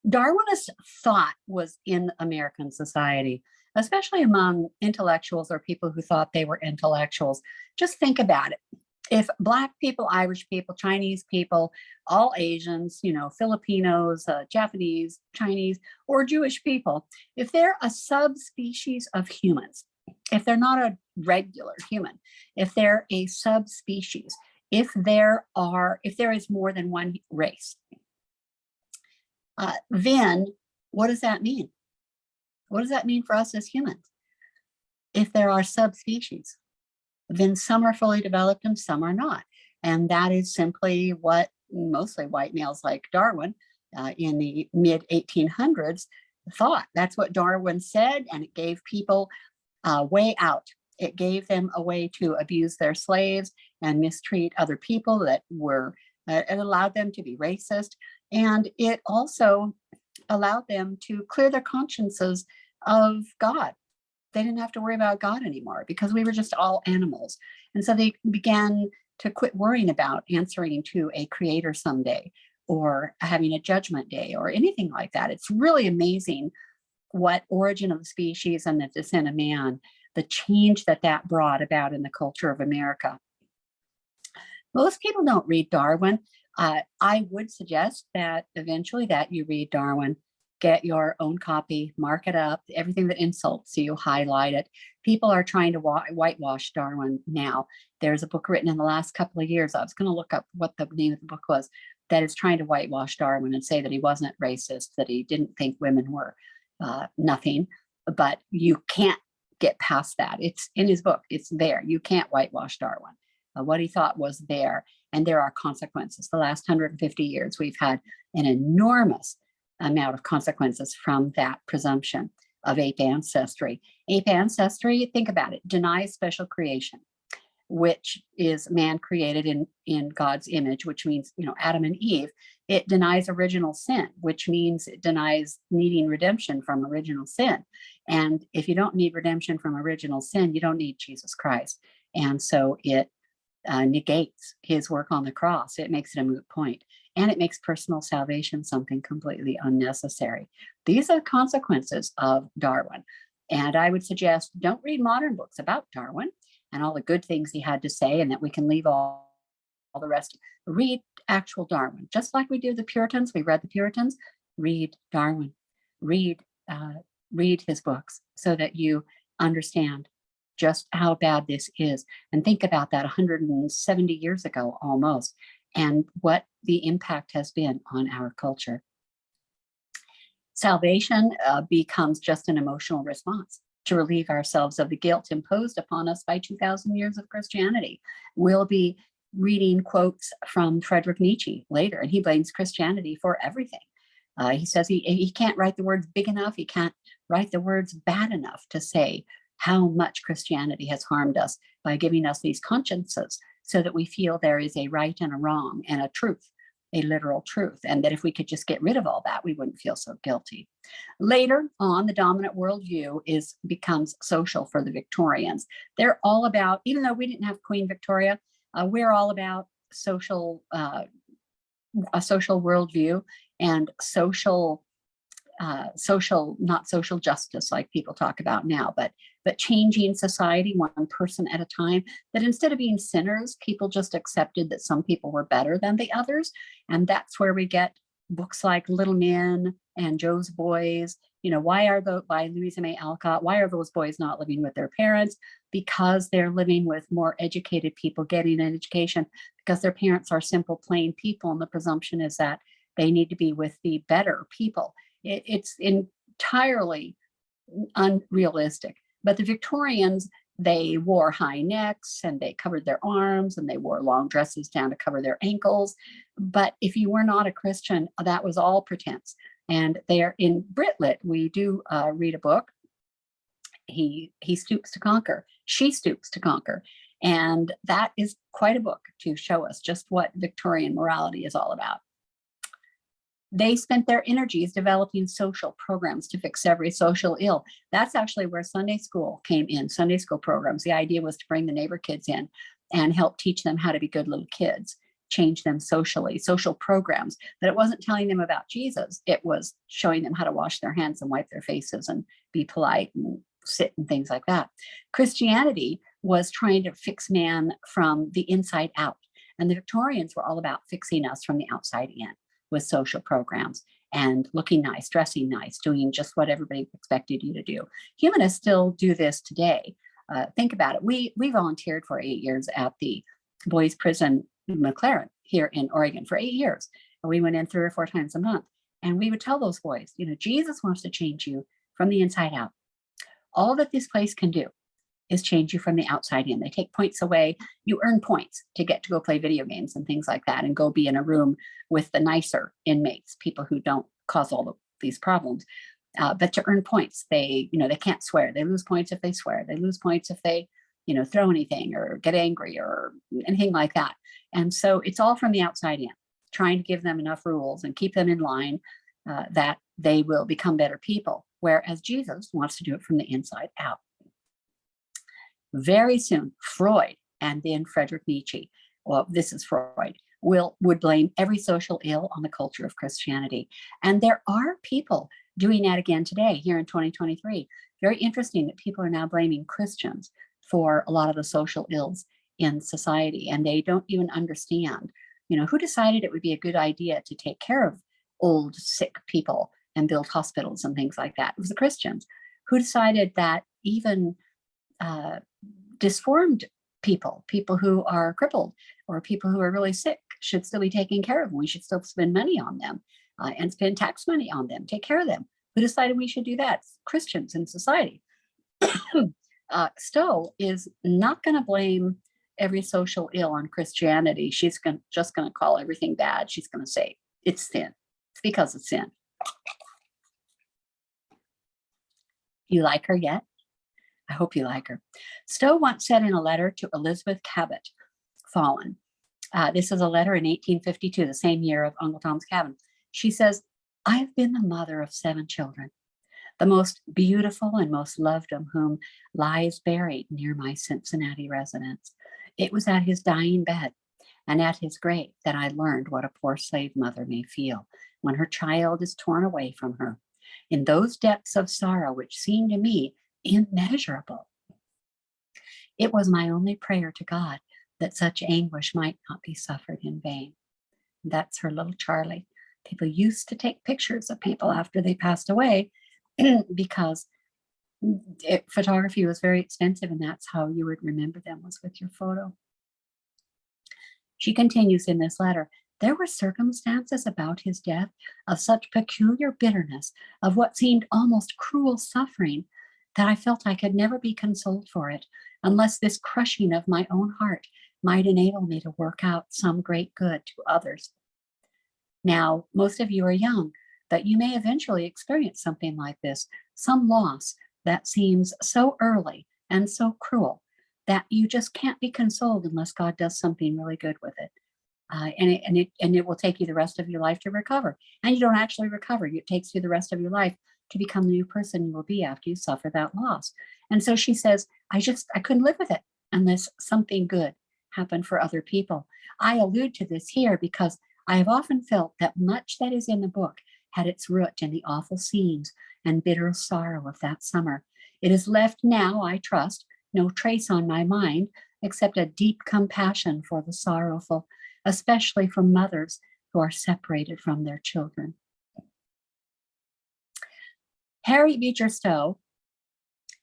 Darwinist thought was in American society, especially among intellectuals or people who thought they were intellectuals. Just think about it. If Black people, Irish people, Chinese people, all Asians, Filipinos, Japanese, Chinese, or Jewish people, if they're a subspecies of humans, if they're not a regular human, if they're a subspecies, if there is more than one race, then what does that mean? What does that mean for us as humans? If there are subspecies, then some are fully developed and some are not. And that is simply what mostly white males like Darwin in the mid 1800s thought. That's what Darwin said, and it gave people a way out. It gave them a way to abuse their slaves and mistreat other people that were, it allowed them to be racist. And it also allowed them to clear their consciences of God. They didn't have to worry about God anymore because we were just all animals. And so they began to quit worrying about answering to a creator someday or having a judgment day or anything like that. It's really amazing what Origin of the Species and the Descent of Man, the change that that brought about in the culture of America. Most people don't read Darwin. I would suggest that eventually that you read Darwin, get your own copy, mark it up, everything that insults you, highlight it. People are trying to whitewash Darwin now. There's a book written in the last couple of years. I was going to look up what the name of the book was, that is trying to whitewash Darwin and say that he wasn't racist, that he didn't think women were nothing. But you can't get past that. It's in his book. It's there. You can't whitewash Darwin. What he thought was there. And there are consequences. The last 150 years, we've had an enormous amount of consequences from that presumption of ape ancestry. Ape ancestry, think about it, denies special creation, which is man created in God's image, which means, Adam and Eve. It denies original sin, which means it denies needing redemption from original sin. And if you don't need redemption from original sin, you don't need Jesus Christ. And so it negates his work on the cross. It makes it a moot point. And it makes personal salvation something completely unnecessary. These are consequences of Darwin. And I would suggest don't read modern books about Darwin and all the good things he had to say, and that we can leave all the rest. Read actual Darwin, just like we do the Puritans. We read the Puritans. Read Darwin. Read his books so that you understand just how bad this is. And think about that 170 years ago almost, and what the impact has been on our culture. Salvation becomes just an emotional response to relieve ourselves of the guilt imposed upon us by 2,000 years of Christianity. We'll be reading quotes from Friedrich Nietzsche later, and he blames Christianity for everything. He says he can't write the words big enough, he can't write the words bad enough to say how much Christianity has harmed us by giving us these consciences so that we feel there is a right and a wrong and a truth, a literal truth, and that if we could just get rid of all that, we wouldn't feel so guilty. Later on, the dominant worldview becomes social for the Victorians. They're all about, even though we didn't have Queen Victoria, we're all about a social worldview and not social justice like people talk about now, but changing society one person at a time, that instead of being sinners, people just accepted that some people were better than the others. And that's where we get books like Little Men and Joe's Boys. By Louisa May Alcott, why are those boys not living with their parents? Because they're living with more educated people, getting an education, because their parents are simple, plain people. And the presumption is that they need to be with the better people. It's entirely unrealistic. But the Victorians, they wore high necks and they covered their arms and they wore long dresses down to cover their ankles. But if you were not a Christian, that was all pretense. And there in Britlit, we do read a book. He stoops to conquer. She stoops to conquer. And that is quite a book to show us just what Victorian morality is all about. They spent their energies developing social programs to fix every social ill. That's actually where Sunday school came in, Sunday school programs. The idea was to bring the neighbor kids in and help teach them how to be good little kids, change them socially, social programs. But it wasn't telling them about Jesus. It was showing them how to wash their hands and wipe their faces and be polite and sit and things like that. Christianity was trying to fix man from the inside out. And the Victorians were all about fixing us from the outside in, with social programs and looking nice, dressing nice, doing just what everybody expected you to do. Humanists still do this today. Think about it. We volunteered for 8 years at the boys' prison McLaren here in Oregon for 8 years. And we went in 3 or 4 times a month. And we would tell those boys, Jesus wants to change you from the inside out. All that this place can do is change you from the outside in. They take points away. You earn points to get to go play video games and things like that, and go be in a room with the nicer inmates, people who don't cause all of these problems. But to earn points, they can't swear. They lose points if they swear. They lose points if they, throw anything or get angry or anything like that. And so it's all from the outside in, trying to give them enough rules and keep them in line that they will become better people. Whereas Jesus wants to do it from the inside out. Very soon, Freud and then Friedrich Nietzsche, well, this is Freud, would blame every social ill on the culture of Christianity. And there are people doing that again today, here in 2023. Very interesting that people are now blaming Christians for a lot of the social ills in society, and they don't even understand, who decided it would be a good idea to take care of old, sick people and build hospitals and things like that. It was the Christians. Who decided that even disformed people who are crippled or people who are really sick should still be taken care of? We should still spend money on them and spend tax money on them, take care of them. Who decided we should do that? Christians in society. Stowe is not going to blame every social ill on Christianity. She's just going to call everything bad. She's going to say it's sin. It's because of sin. You like her yet? I hope you like her. Stowe once said in a letter to Elizabeth Cabot, fallen. This is a letter in 1852, the same year of Uncle Tom's Cabin. She says, I have been the mother of 7 children, the most beautiful and most loved of whom lies buried near my Cincinnati residence. It was at his dying bed and at his grave that I learned what a poor slave mother may feel when her child is torn away from her, in those depths of sorrow which seemed to me immeasurable. It was my only prayer to God that such anguish might not be suffered in vain. That's her little Charlie. People used to take pictures of people after they passed away because photography was very expensive, and that's how you would remember them, was with your photo. She continues in this letter, there were circumstances about his death of such peculiar bitterness, of what seemed almost cruel suffering, that I felt I could never be consoled for it, unless this crushing of my own heart might enable me to work out some great good to others. Now, most of you are young, but you may eventually experience something like this, some loss that seems so early and so cruel that you just can't be consoled unless God does something really good with it. And it will take you the rest of your life to recover. And you don't actually recover. It takes you the rest of your life to become the new person you will be after you suffer that loss. And so she says, I couldn't live with it unless something good happened for other people. I allude to this here because I have often felt that much that is in the book had its root in the awful scenes and bitter sorrow of that summer. It has left now, I trust, no trace on my mind except a deep compassion for the sorrowful, especially for mothers who are separated from their children. Harriet Beecher Stowe,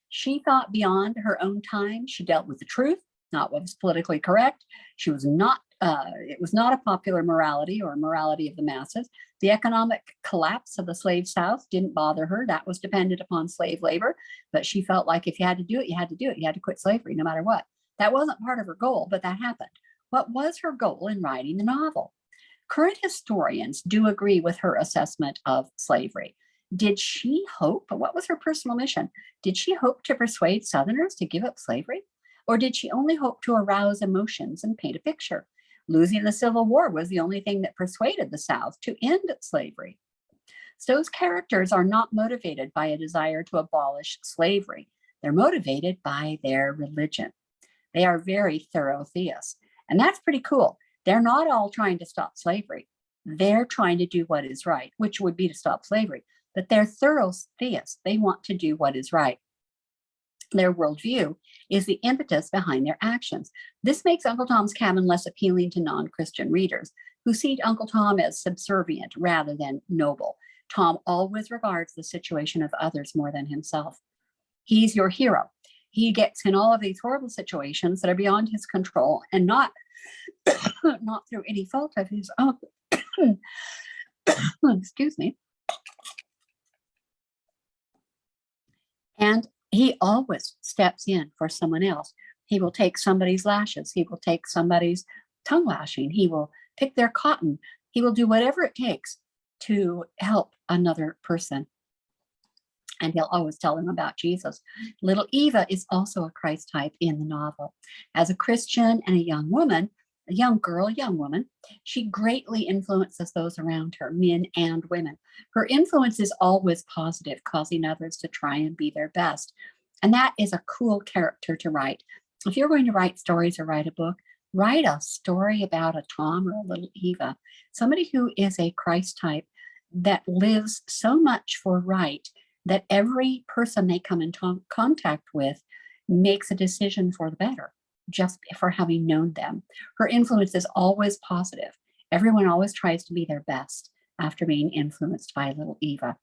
she thought beyond her own time. She dealt with the truth, not what was politically correct. She was not, it was not a popular morality or morality of the masses. The economic collapse of the slave South didn't bother her. That was dependent upon slave labor, but she felt like if you had to do it, you had to do it. You had to quit slavery no matter what. That wasn't part of her goal, but that happened. What was her goal in writing the novel? Current historians do agree with her assessment of slavery. Did she hope, what was her personal mission? Did she hope to persuade Southerners to give up slavery? Or did she only hope to arouse emotions and paint a picture? Losing the Civil War was the only thing that persuaded the South to end slavery. Stowe's characters are not motivated by a desire to abolish slavery. They're motivated by their religion. They are very thorough theists. And that's pretty cool. They're not all trying to stop slavery. They're trying to do what is right, which would be to stop slavery. But they're thorough theists. They want to do what is right. Their worldview is the impetus behind their actions. This makes Uncle Tom's Cabin less appealing to non-Christian readers who see Uncle Tom as subservient rather than noble. Tom always regards the situation of others more than himself. He's your hero. He gets in all of these horrible situations that are beyond his control and not through any fault of his own. Excuse me. And He always steps in for someone else. He will take somebody's lashes. He will take somebody's tongue lashing. He will pick their cotton. He will do whatever it takes to help another person. And he'll always tell them about Jesus. Little Eva is also a Christ type in the novel. As a Christian and a young woman, a young girl, young woman, she greatly influences those around her, men and women. Her influence is always positive, causing others to try and be their best. And that is a cool character to write. If you're going to write stories or write a book, write a story about a Tom or a little Eva, somebody who is a Christ type that lives so much for right that every person they come into contact with makes a decision for the better, just for having known them. Her influence is always positive. Everyone always tries to be their best after being influenced by little Eva.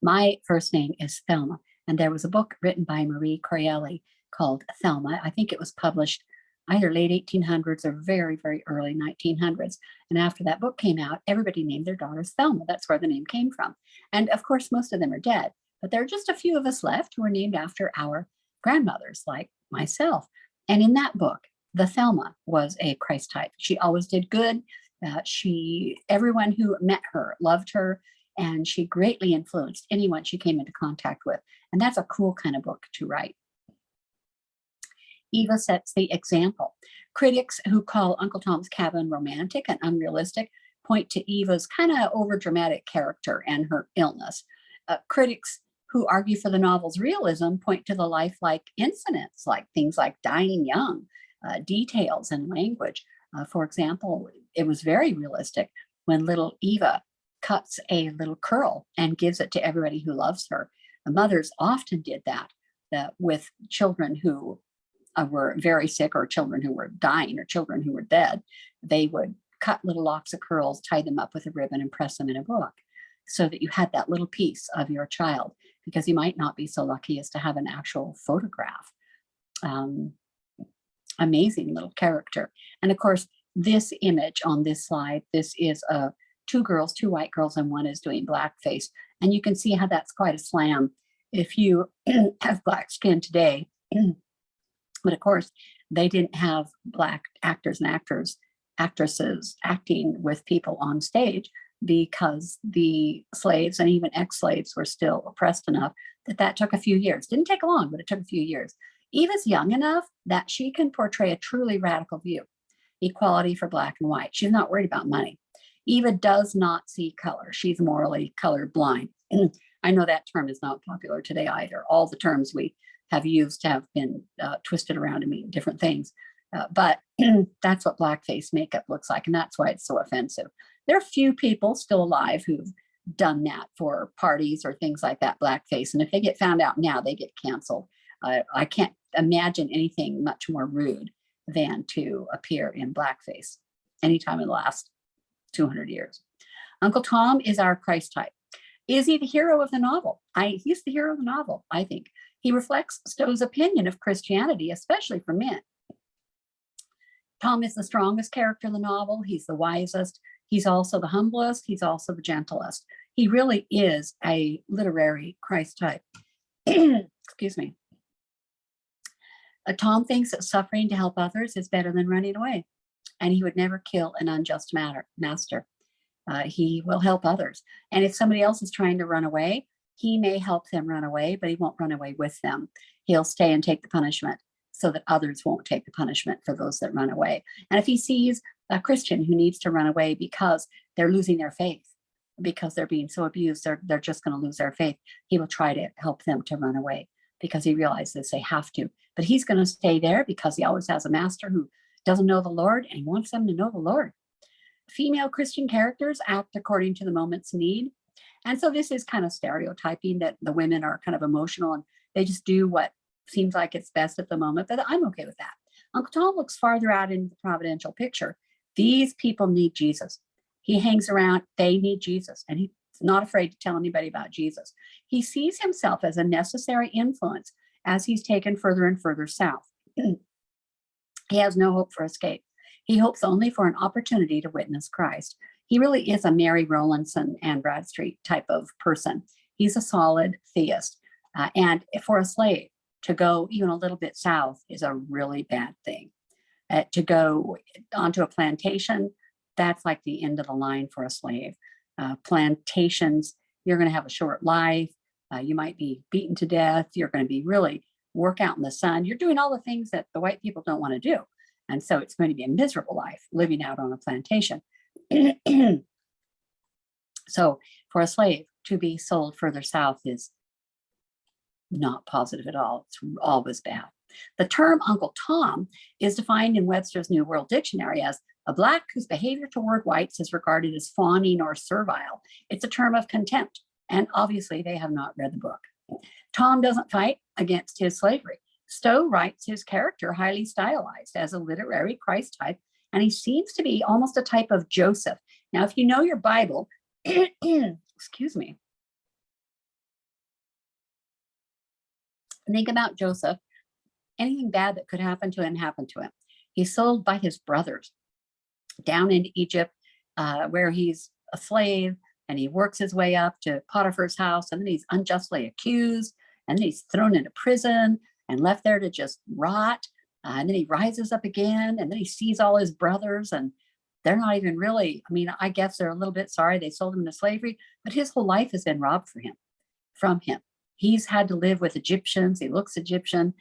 My first name is Thelma, and there was a book written by Marie Corelli called Thelma. I think it was published either late 1800s or very, very early 1900s. And after that book came out, everybody named their daughters Thelma. That's where the name came from. And of course, most of them are dead, but there are just a few of us left who are named after our grandmothers, like myself. And in that book, the Thelma was a Christ type. She always did good. Everyone who met her loved her, and she greatly influenced anyone she came into contact with. And that's a cool kind of book to write. Eva sets the example. Critics who call Uncle Tom's Cabin romantic and unrealistic point to Eva's kind of overdramatic character and her illness. Critics who argue for the novel's realism point to the lifelike incidents, like things like dying young, details and language. For example, it was very realistic when little Eva cuts a little curl and gives it to everybody who loves her. The mothers often did that with children who were very sick, or children who were dying, or children who were dead. They would cut little locks of curls, tie them up with a ribbon, and press them in a book so that you had that little piece of your child, because you might not be so lucky as to have an actual photograph. Amazing little character. And of course, this image on this slide, this is two girls, two white girls, and one is doing blackface. And you can see how that's quite a slam if you have black skin today. But of course, they didn't have Black actors and actresses acting with people on stage, because the slaves and even ex-slaves were still oppressed enough that took a few years. Didn't take long, but it took a few years. Eva's young enough that she can portray a truly radical view, equality for Black and white. She's not worried about money. Eva does not see color. She's morally color blind. I know that term is not popular today either. All the terms we have used have been twisted around to mean different things. But that's what blackface makeup looks like, and that's why it's so offensive. There are few people still alive who've done that for parties or things like that, blackface. And if they get found out now, they get canceled. I can't imagine anything much more rude than to appear in blackface anytime in the last 200 years. Uncle Tom is our Christ type. Is he the hero of the novel? He's the hero of the novel, I think. He reflects Stowe's opinion of Christianity, especially for men. Tom is the strongest character in the novel. He's the wisest. He's also the humblest. He's also the gentlest. He really is a literary Christ type. Excuse me. Tom thinks that suffering to help others is better than running away, and he would never kill an unjust master. He will help others. And if somebody else is trying to run away, he may help them run away, but he won't run away with them. He'll stay and take the punishment so that others won't take the punishment for those that run away. And if he sees a Christian who needs to run away because they're losing their faith, because they're being so abused, they're just going to lose their faith, he will try to help them to run away, because he realizes they have to. But he's going to stay there because he always has a master who doesn't know the Lord, and he wants them to know the Lord. Female Christian characters act according to the moment's need. And so this is kind of stereotyping that the women are kind of emotional and they just do what seems like it's best at the moment, but I'm okay with that. Uncle Tom looks farther out into the providential picture. These people need Jesus. He hangs around, they need Jesus, and he's not afraid to tell anybody about Jesus. He sees himself as a necessary influence as he's taken further and further south. He has no hope for escape. He hopes only for an opportunity to witness Christ. He really is a Mary Rowlandson and Bradstreet type of person. He's a solid theist. And for a slave to go even a little bit south is a really bad thing. To go onto a plantation, that's like the end of the line for a slave. Plantations, you're going to have a short life. You might be beaten to death. You're going to be really work out in the sun. You're doing all the things that the white people don't want to do. And so it's going to be a miserable life living out on a plantation. So for a slave to be sold further south is not positive at all. It's always bad. The term Uncle Tom is defined in Webster's New World Dictionary as a black whose behavior toward whites is regarded as fawning or servile. It's a term of contempt, and obviously they have not read the book. Tom doesn't fight against his slavery. Stowe writes his character highly stylized as a literary Christ type, and he seems to be almost a type of Joseph. Now, if you know your Bible, excuse me, think about Joseph. Anything bad that could happen to him happened to him. He's sold by his brothers down into Egypt, where he's a slave, and he works his way up to Potiphar's house, and then he's unjustly accused, and then he's thrown into prison and left there to just rot. And then he rises up again, and then he sees all his brothers, and they're not even really, I mean, I guess they're a little bit sorry they sold him into slavery, but his whole life has been robbed from him. He's had to live with Egyptians. He looks Egyptian.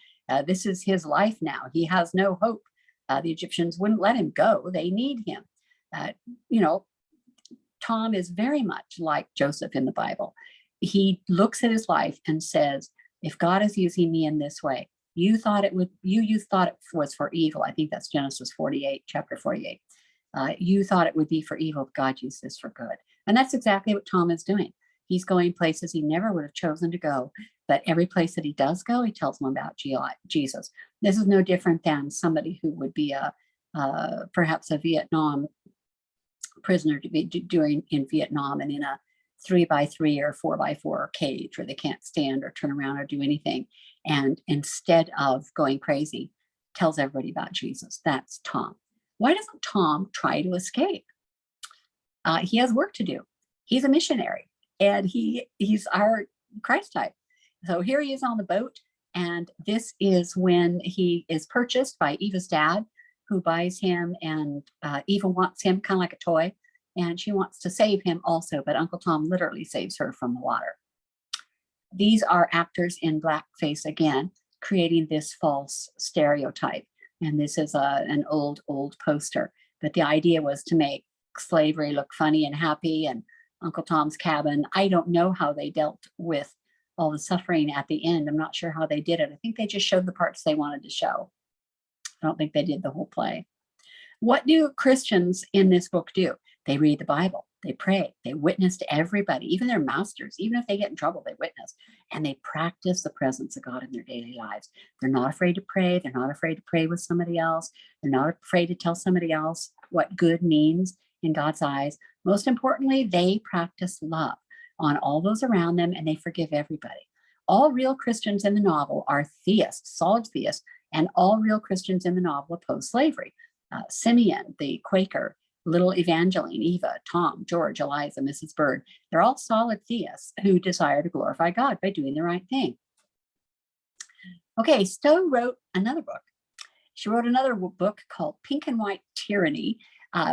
This is his life now. He has no hope. The Egyptians wouldn't let him go. They need him. Tom is very much like Joseph in the Bible. He looks at his life and says, if God is using me in this way, you thought it was for evil. I think that's Genesis 48, chapter 48. You thought it would be for evil, but God used this for good. And that's exactly what Tom is doing. He's going places he never would have chosen to go, but every place that he does go, he tells them about Jesus. This is no different than somebody who would be perhaps a Vietnam prisoner to be doing in Vietnam and in a 3x3 or 4x4 cage where they can't stand or turn around or do anything. And instead of going crazy, tells everybody about Jesus. That's Tom. Why doesn't Tom try to escape? He has work to do. He's a missionary, and he's our Christ type. So here he is on the boat, and this is when he is purchased by Eva's dad, who buys him, and Eva wants him kind of like a toy, and she wants to save him also, but Uncle Tom literally saves her from the water. These are actors in blackface again, creating this false stereotype. And this is an old poster. But the idea was to make slavery look funny and happy, and Uncle Tom's Cabin. I don't know how they dealt with all the suffering at the end. I'm not sure how they did it. I think they just showed the parts they wanted to show. I don't think they did the whole play. What do Christians in this book do? They read the Bible, they pray, they witness to everybody, even their masters. Even if they get in trouble, they witness, and they practice the presence of God in their daily lives. They're not afraid to pray. They're not afraid to pray with somebody else. They're not afraid to tell somebody else what good means in God's eyes. Most importantly, they practice love on all those around them, and they forgive everybody. All real Christians in the novel are theists, solid theists, and all real Christians in the novel oppose slavery. Simeon, the Quaker, little Evangeline, Eva, Tom, George, Eliza, Mrs. Bird, they're all solid theists who desire to glorify God by doing the right thing. Okay, Stowe wrote another book. She wrote another book called Pink and White Tyranny,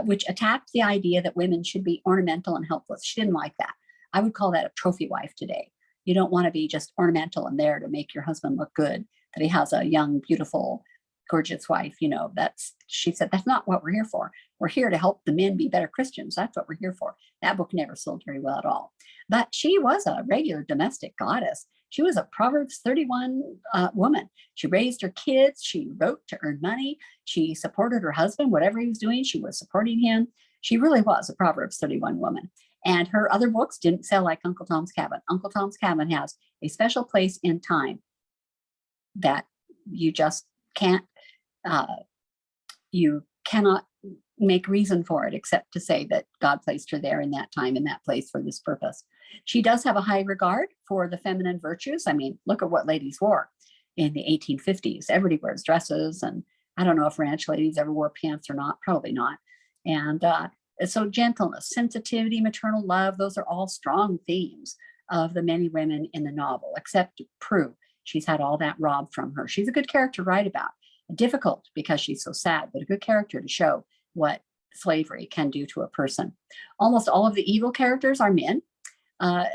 which attacked the idea that women should be ornamental and helpless. She didn't like that. I would call that a trophy wife today. You don't want to be just ornamental and there to make your husband look good, that he has a young, beautiful, gorgeous wife. She said, that's not what we're here for. We're here to help the men be better Christians. That's what we're here for. That book never sold very well at all. But she was a regular domestic goddess. She was a Proverbs 31 woman. She raised her kids. She wrote to earn money. She supported her husband. Whatever he was doing, she was supporting him. She really was a Proverbs 31 woman. And her other books didn't sell like Uncle Tom's Cabin. Uncle Tom's Cabin has a special place in time that you just can't, you cannot make reason for it except to say that God placed her there in that time, in that place for this purpose. She does have a high regard for the feminine virtues. I mean, look at what ladies wore in the 1850s. Everybody wears dresses, and I don't know if ranch ladies ever wore pants or not, probably not. And so gentleness, sensitivity, maternal love, those are all strong themes of the many women in the novel, except Prue. She's had all that robbed from her. She's a good character to write about. Difficult because she's so sad, but a good character to show what slavery can do to a person. Almost all of the evil characters are men.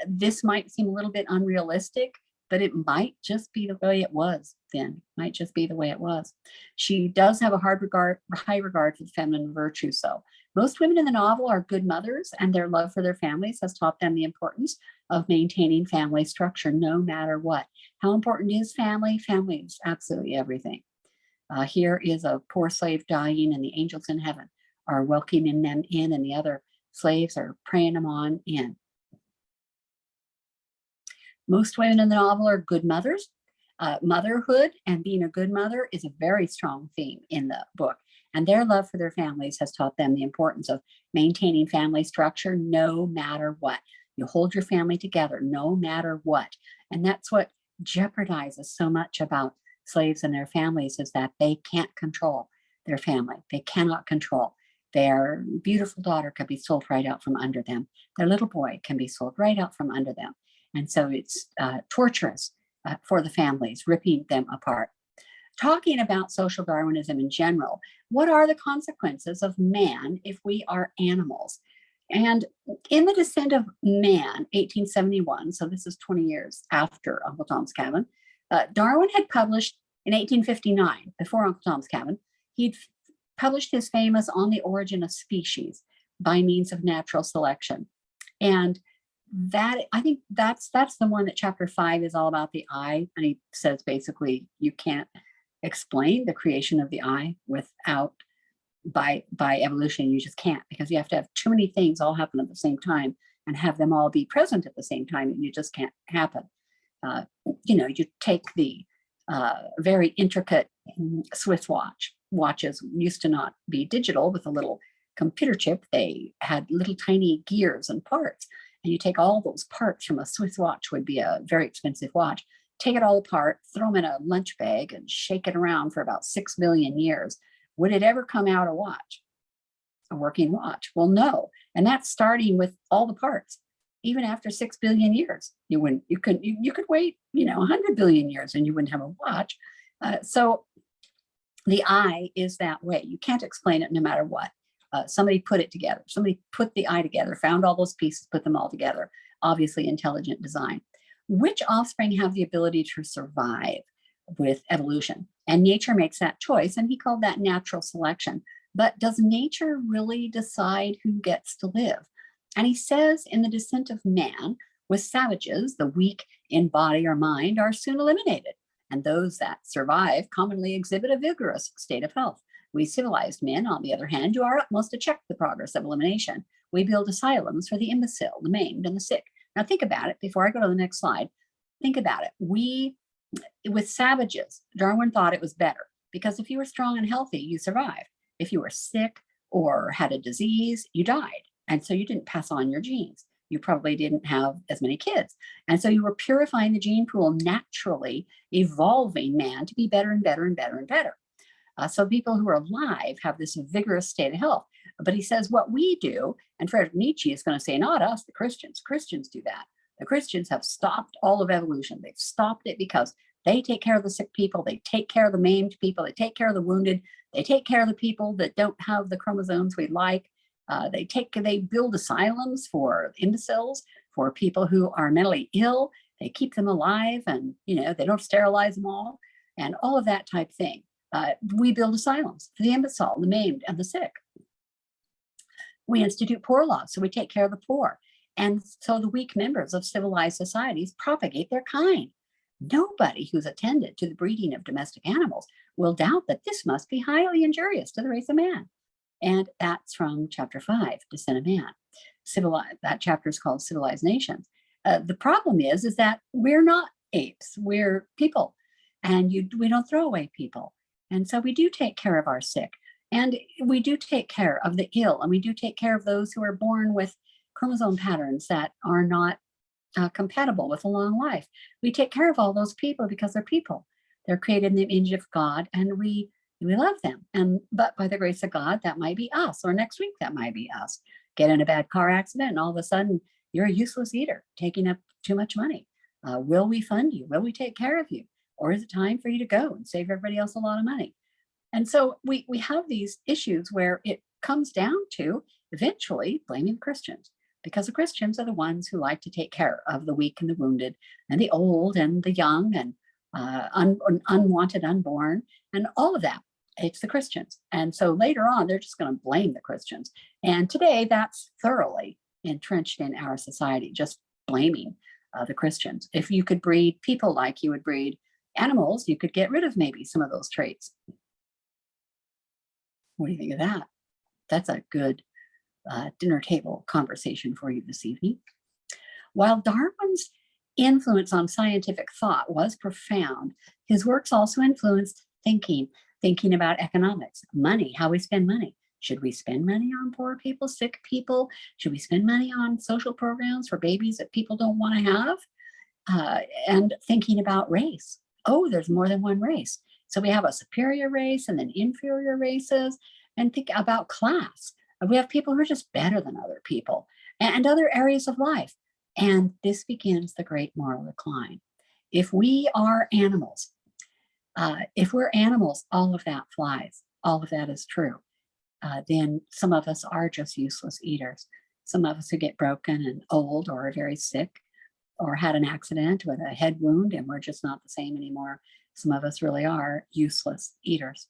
This might seem a little bit unrealistic, but it might just be the way it was then. Might just be the way it was. She does have a high regard for the feminine virtue. So most women in the novel are good mothers, and their love for their families has taught them the importance of maintaining family structure no matter what. How important is family? Family is absolutely everything. Here is a poor slave dying, and the angels in heaven are welcoming them in, and the other slaves are praying them on in. Most women in the novel are good mothers. Motherhood and being a good mother is a very strong theme in the book. And their love for their families has taught them the importance of maintaining family structure no matter what. You hold your family together no matter what. And that's what jeopardizes so much about slaves and their families, is that they can't control their family. They cannot control. Their beautiful daughter could be sold right out from under them. Their little boy can be sold right out from under them. And so it's torturous for the families, ripping them apart. Talking about social Darwinism in general, what are the consequences of man if we are animals? And in The Descent of Man, 1871, so this is 20 years after Uncle Tom's Cabin, Darwin had published in 1859, before Uncle Tom's Cabin, he'd published his famous On the Origin of Species by Means of Natural Selection. And that, I think that's the one that chapter 5 is all about, the eye. And he says basically you can't explain the creation of the eye without by evolution. You just can't, because you have to have too many things all happen at the same time and have them all be present at the same time, and you just can't happen. You take the very intricate Swiss watches used to not be digital with a little computer chip. They had little tiny gears and parts, and you take all those parts from a Swiss watch, would be a very expensive watch, take it all apart, throw them in a lunch bag and shake it around for about 6 billion years. Would it ever come out a watch, a working watch? Well, no. And that's starting with all the parts. Even after 6 billion years, you could wait, 100 billion years and you wouldn't have a watch. So the eye is that way. You can't explain it no matter what. Somebody put it together. Somebody put the eye together, found all those pieces, put them all together. Obviously intelligent design. Which offspring have the ability to survive with evolution? And nature makes that choice, and he called that natural selection. But does nature really decide who gets to live? And he says in The Descent of Man, with savages, the weak in body or mind are soon eliminated, and those that survive commonly exhibit a vigorous state of health. We civilized men, on the other hand, do our utmost to check the progress of elimination. We build asylums for the imbecile, the maimed, and the sick. Now think about it, before I go to the next slide, think about it. With savages, Darwin thought it was better, because if you were strong and healthy, you survived. If you were sick or had a disease, you died. And so you didn't pass on your genes. You probably didn't have as many kids. And so you were purifying the gene pool, naturally evolving man to be better and better and better and better. So people who are alive have this vigorous state of health. But he says what we do, and Friedrich Nietzsche is going to say, not us, the Christians. Christians do that. The Christians have stopped all of evolution. They've stopped it because they take care of the sick people. They take care of the maimed people. They take care of the wounded. They take care of the people that don't have the chromosomes we like. They build asylums for imbeciles, for people who are mentally ill. They keep them alive, and they don't sterilize them all, and all of that type thing. We build asylums for the imbecile, the maimed, and the sick. We institute poor laws, so we take care of the poor. And so the weak members of civilized societies propagate their kind. Nobody who's attended to the breeding of domestic animals will doubt that this must be highly injurious to the race of man. And that's from chapter 5, Descent of Man. That chapter is called Civilized Nations. The problem is that we're not apes, we're people, and we don't throw away people. And so we do take care of our sick, and we do take care of the ill, and we do take care of those who are born with chromosome patterns that are not compatible with a long life. We take care of all those people because they're people. They're created in the image of God, and we love them. But by the grace of God, that might be us, or next week that might be us. Get in a bad car accident, and all of a sudden you're a useless eater, taking up too much money. Will we fund you? Will we take care of you? Or is it time for you to go and save everybody else a lot of money? And so we have these issues where it comes down to eventually blaming Christians, because the Christians are the ones who like to take care of the weak and the wounded and the old and the young and unwanted, unborn, and all of that. It's the Christians. And so later on, they're just going to blame the Christians. And today, that's thoroughly entrenched in our society, just blaming the Christians. If you could breed people like you would breed animals, you could get rid of maybe some of those traits. What do you think of that? That's a good dinner table conversation for you this evening. While Darwin's influence on scientific thought was profound, his works also influenced thinking about economics, money, how we spend money. Should we spend money on poor people, sick people? Should we spend money on social programs for babies that people don't want to have? And thinking about race. Oh, there's more than one race. So we have a superior race and then inferior races, and think about class. We have people who are just better than other people and other areas of life. And this begins the great moral decline. If we are animals, if we're animals, all of that flies. All of that is true. Then some of us are just useless eaters. Some of us who get broken and old or are very sick or had an accident with a head wound and we're just not the same anymore. Some of us really are useless eaters.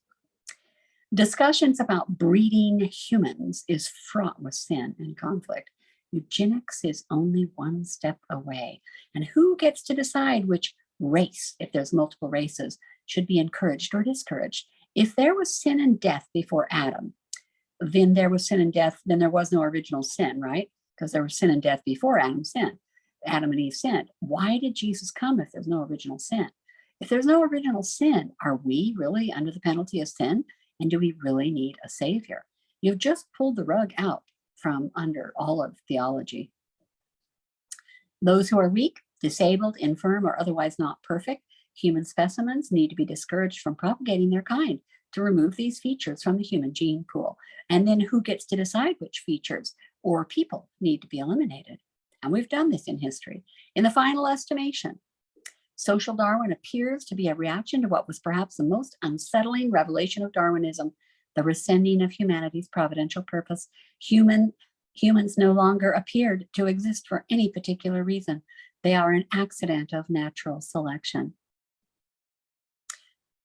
Discussions about breeding humans is fraught with sin and conflict. Eugenics is only one step away. And who gets to decide which race, if there's multiple races, should be encouraged or discouraged? If there was sin and death before Adam, then there was sin and death, then there was no original sin, right? Because there was sin and death before Adam sinned. Adam and Eve sinned. Why did Jesus come if there's no original sin? If there's no original sin, are we really under the penalty of sin? And do we really need a savior? You've just pulled the rug out from under all of theology. Those who are weak, disabled, infirm, or otherwise not perfect, human specimens need to be discouraged from propagating their kind to remove these features from the human gene pool. And then who gets to decide which features or people need to be eliminated? And we've done this in history. In the final estimation, social Darwin appears to be a reaction to what was perhaps the most unsettling revelation of Darwinism, the rescinding of humanity's providential purpose. Humans no longer appeared to exist for any particular reason. They are an accident of natural selection.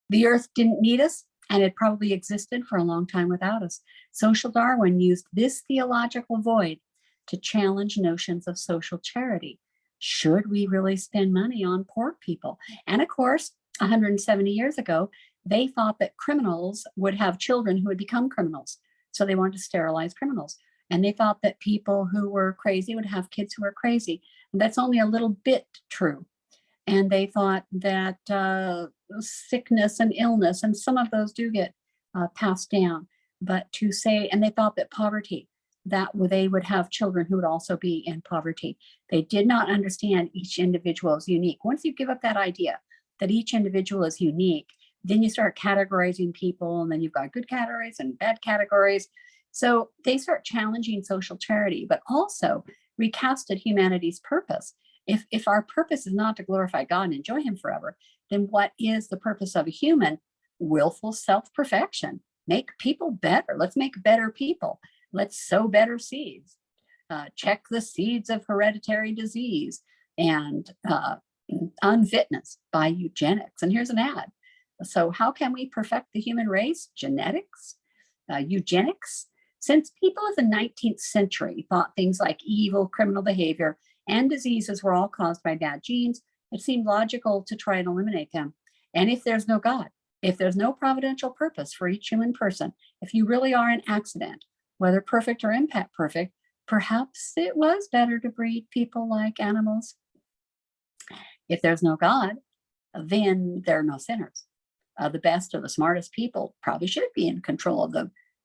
The earth didn't need us, and it probably existed for a long time without us. Social Darwin used this theological void to challenge notions of social charity. Should we really spend money on poor people? And of course, 170 years ago, they thought that criminals would have children who would become criminals. So they wanted to sterilize criminals. And they thought that people who were crazy would have kids who were crazy. And that's only a little bit true. And they thought that sickness and illness, and some of those do get passed down, but to say, and they thought that poverty, that they would have children who would also be in poverty. They did not understand each individual is unique. Once you give up that idea that each individual is unique, then you start categorizing people, and then you've got good categories and bad categories. So they start challenging social charity, but also recasted humanity's purpose. If our purpose is not to glorify God and enjoy him forever, then what is the purpose of a human? Willful self-perfection. Make people better. Let's make better people. Let's sow better seeds. Check the seeds of hereditary disease and unfitness by eugenics. And here's an ad. So how can we perfect the human race? Genetics, eugenics. Since people of the 19th century thought things like evil, criminal behavior, and diseases were all caused by bad genes, it seemed logical to try and eliminate them. And if there's no God, if there's no providential purpose for each human person, if you really are an accident, whether perfect or imperfect, perhaps it was better to breed people like animals. If there's no God, then there are no sinners. The best or the smartest people probably should be in control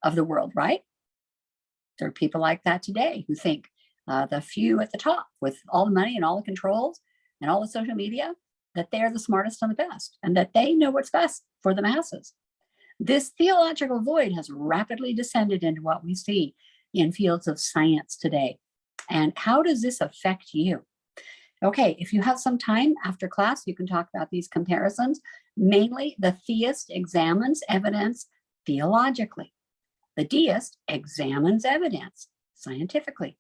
of the world, right? There are people like that today who think the few at the top with all the money and all the controls and all the social media, that they're the smartest and the best, and that they know what's best for the masses. This theological void has rapidly descended into what we see in fields of science today. And how does this affect you? Okay, if you have some time after class, you can talk about these comparisons. Mainly, the theist examines evidence theologically. The deist examines evidence scientifically.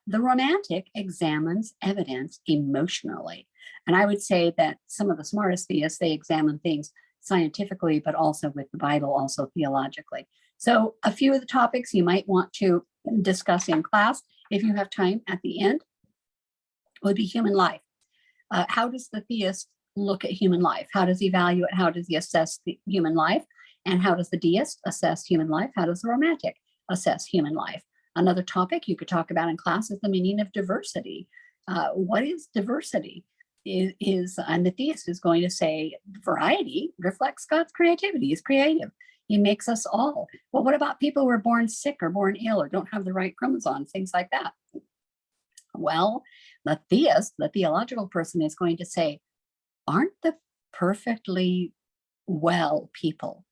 The romantic examines evidence emotionally. And I would say that some of the smartest theists, they examine things scientifically, but also with the Bible, also theologically. So a few of the topics you might want to discuss in class, if you have time at the end, would be human life. How does the theist look at human life? How does he value it? How does he assess the human life? And how does the deist assess human life? How does the romantic assess human life? Another topic you could talk about in class is the meaning of diversity. What is diversity? And the theist is going to say variety reflects God's creativity. He's creative. He makes us all. Well, what about people who are born sick or born ill or don't have the right chromosomes, things like that? Well, the theist, the theological person, is going to say, aren't the perfectly well people,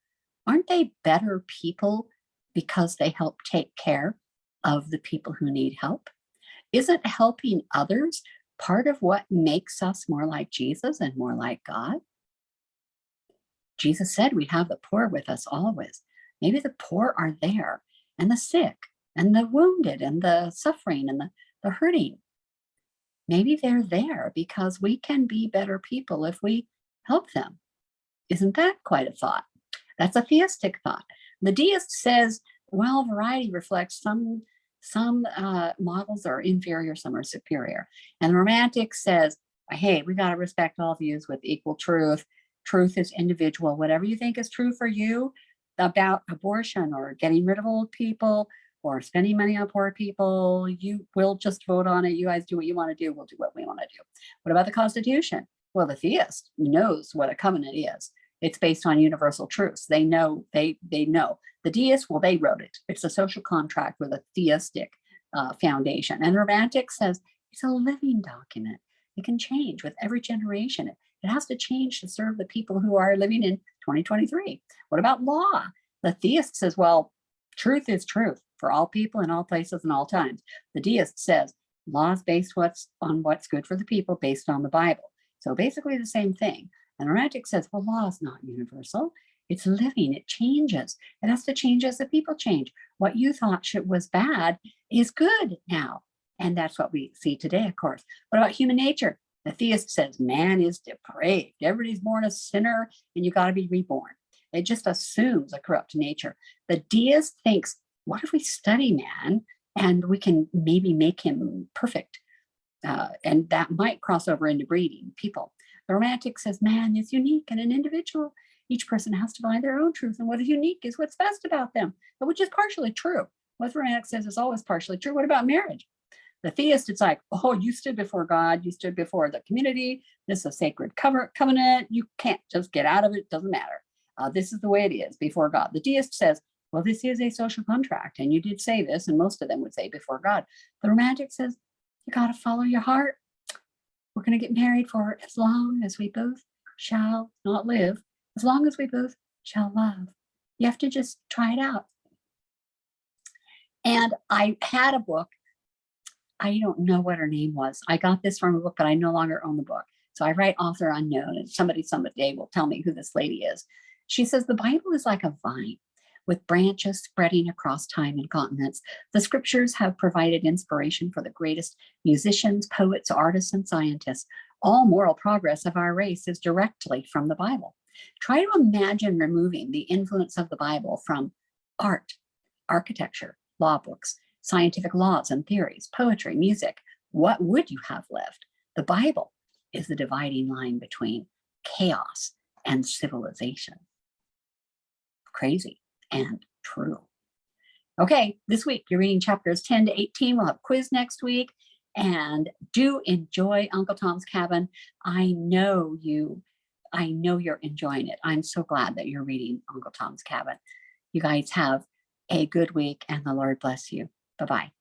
aren't they better people because they help take care of the people who need help? Isn't helping others part of what makes us more like Jesus and more like God? Jesus said we have the poor with us always. Maybe the poor are there, and the sick, and the wounded, and the suffering, and the hurting. Maybe they're there because we can be better people if we help them. Isn't that quite a thought? That's a theistic thought. The deist says, well, variety reflects some models are inferior, some are superior. And the romantic says, hey, we got to respect all views with equal truth. Truth is individual. Whatever you think is true for you about abortion or getting rid of old people or spending money on poor people, you will just vote on it. You guys do what you want to do. We'll do what we want to do. What about the Constitution? Well, the theist knows what a covenant is. It's based on universal truths. They know. They know. The deist, well, they wrote it. It's a social contract with a theistic foundation. And the romantic says it's a living document. It can change with every generation. It has to change to serve the people who are living in 2023. What about law? The theist says, well, truth is truth for all people in all places and all times. The deist says law is based on what's good for the people based on the Bible. So basically the same thing. And the romantic says, well, law is not universal. It's living. It changes. It has to change as the people change. What you thought was bad is good now. And that's what we see today, of course. What about human nature? The theist says man is depraved. Everybody's born a sinner and you got to be reborn. It just assumes a corrupt nature. The deist thinks, what if we study man and we can maybe make him perfect? And that might cross over into breeding people. The romantic says man is unique and an individual. Each person has to find their own truth, and what is unique is what's best about them, which is partially true. What the romantic says is always partially true. What about marriage? The theist, it's like, oh, you stood before God, you stood before the community. This is a sacred covenant. You can't just get out of it. It doesn't matter. This is the way it is before God. The deist says, well, this is a social contract, and you did say this, and most of them would say before God. The romantic says, you got to follow your heart. We're going to get married for as long as we both shall not live, as long as we both shall love. You have to just try it out. And I had a book. I don't know what her name was. I got this from a book, but I no longer own the book. So I write author unknown, and somebody someday will tell me who this lady is. She says the Bible is like a vine with branches spreading across time and continents. The scriptures have provided inspiration for the greatest musicians, poets, artists, and scientists. All moral progress of our race is directly from the Bible. Try to imagine removing the influence of the Bible from art, architecture, law books, scientific laws and theories, poetry, music. What would you have left? The Bible is the dividing line between chaos and civilization. Crazy and true. Okay, this week you're reading chapters 10 to 18. We'll have a quiz next week. And do enjoy Uncle Tom's Cabin. I know you're enjoying it. I'm so glad that you're reading Uncle Tom's Cabin. You guys have a good week and the Lord bless you. Bye-bye.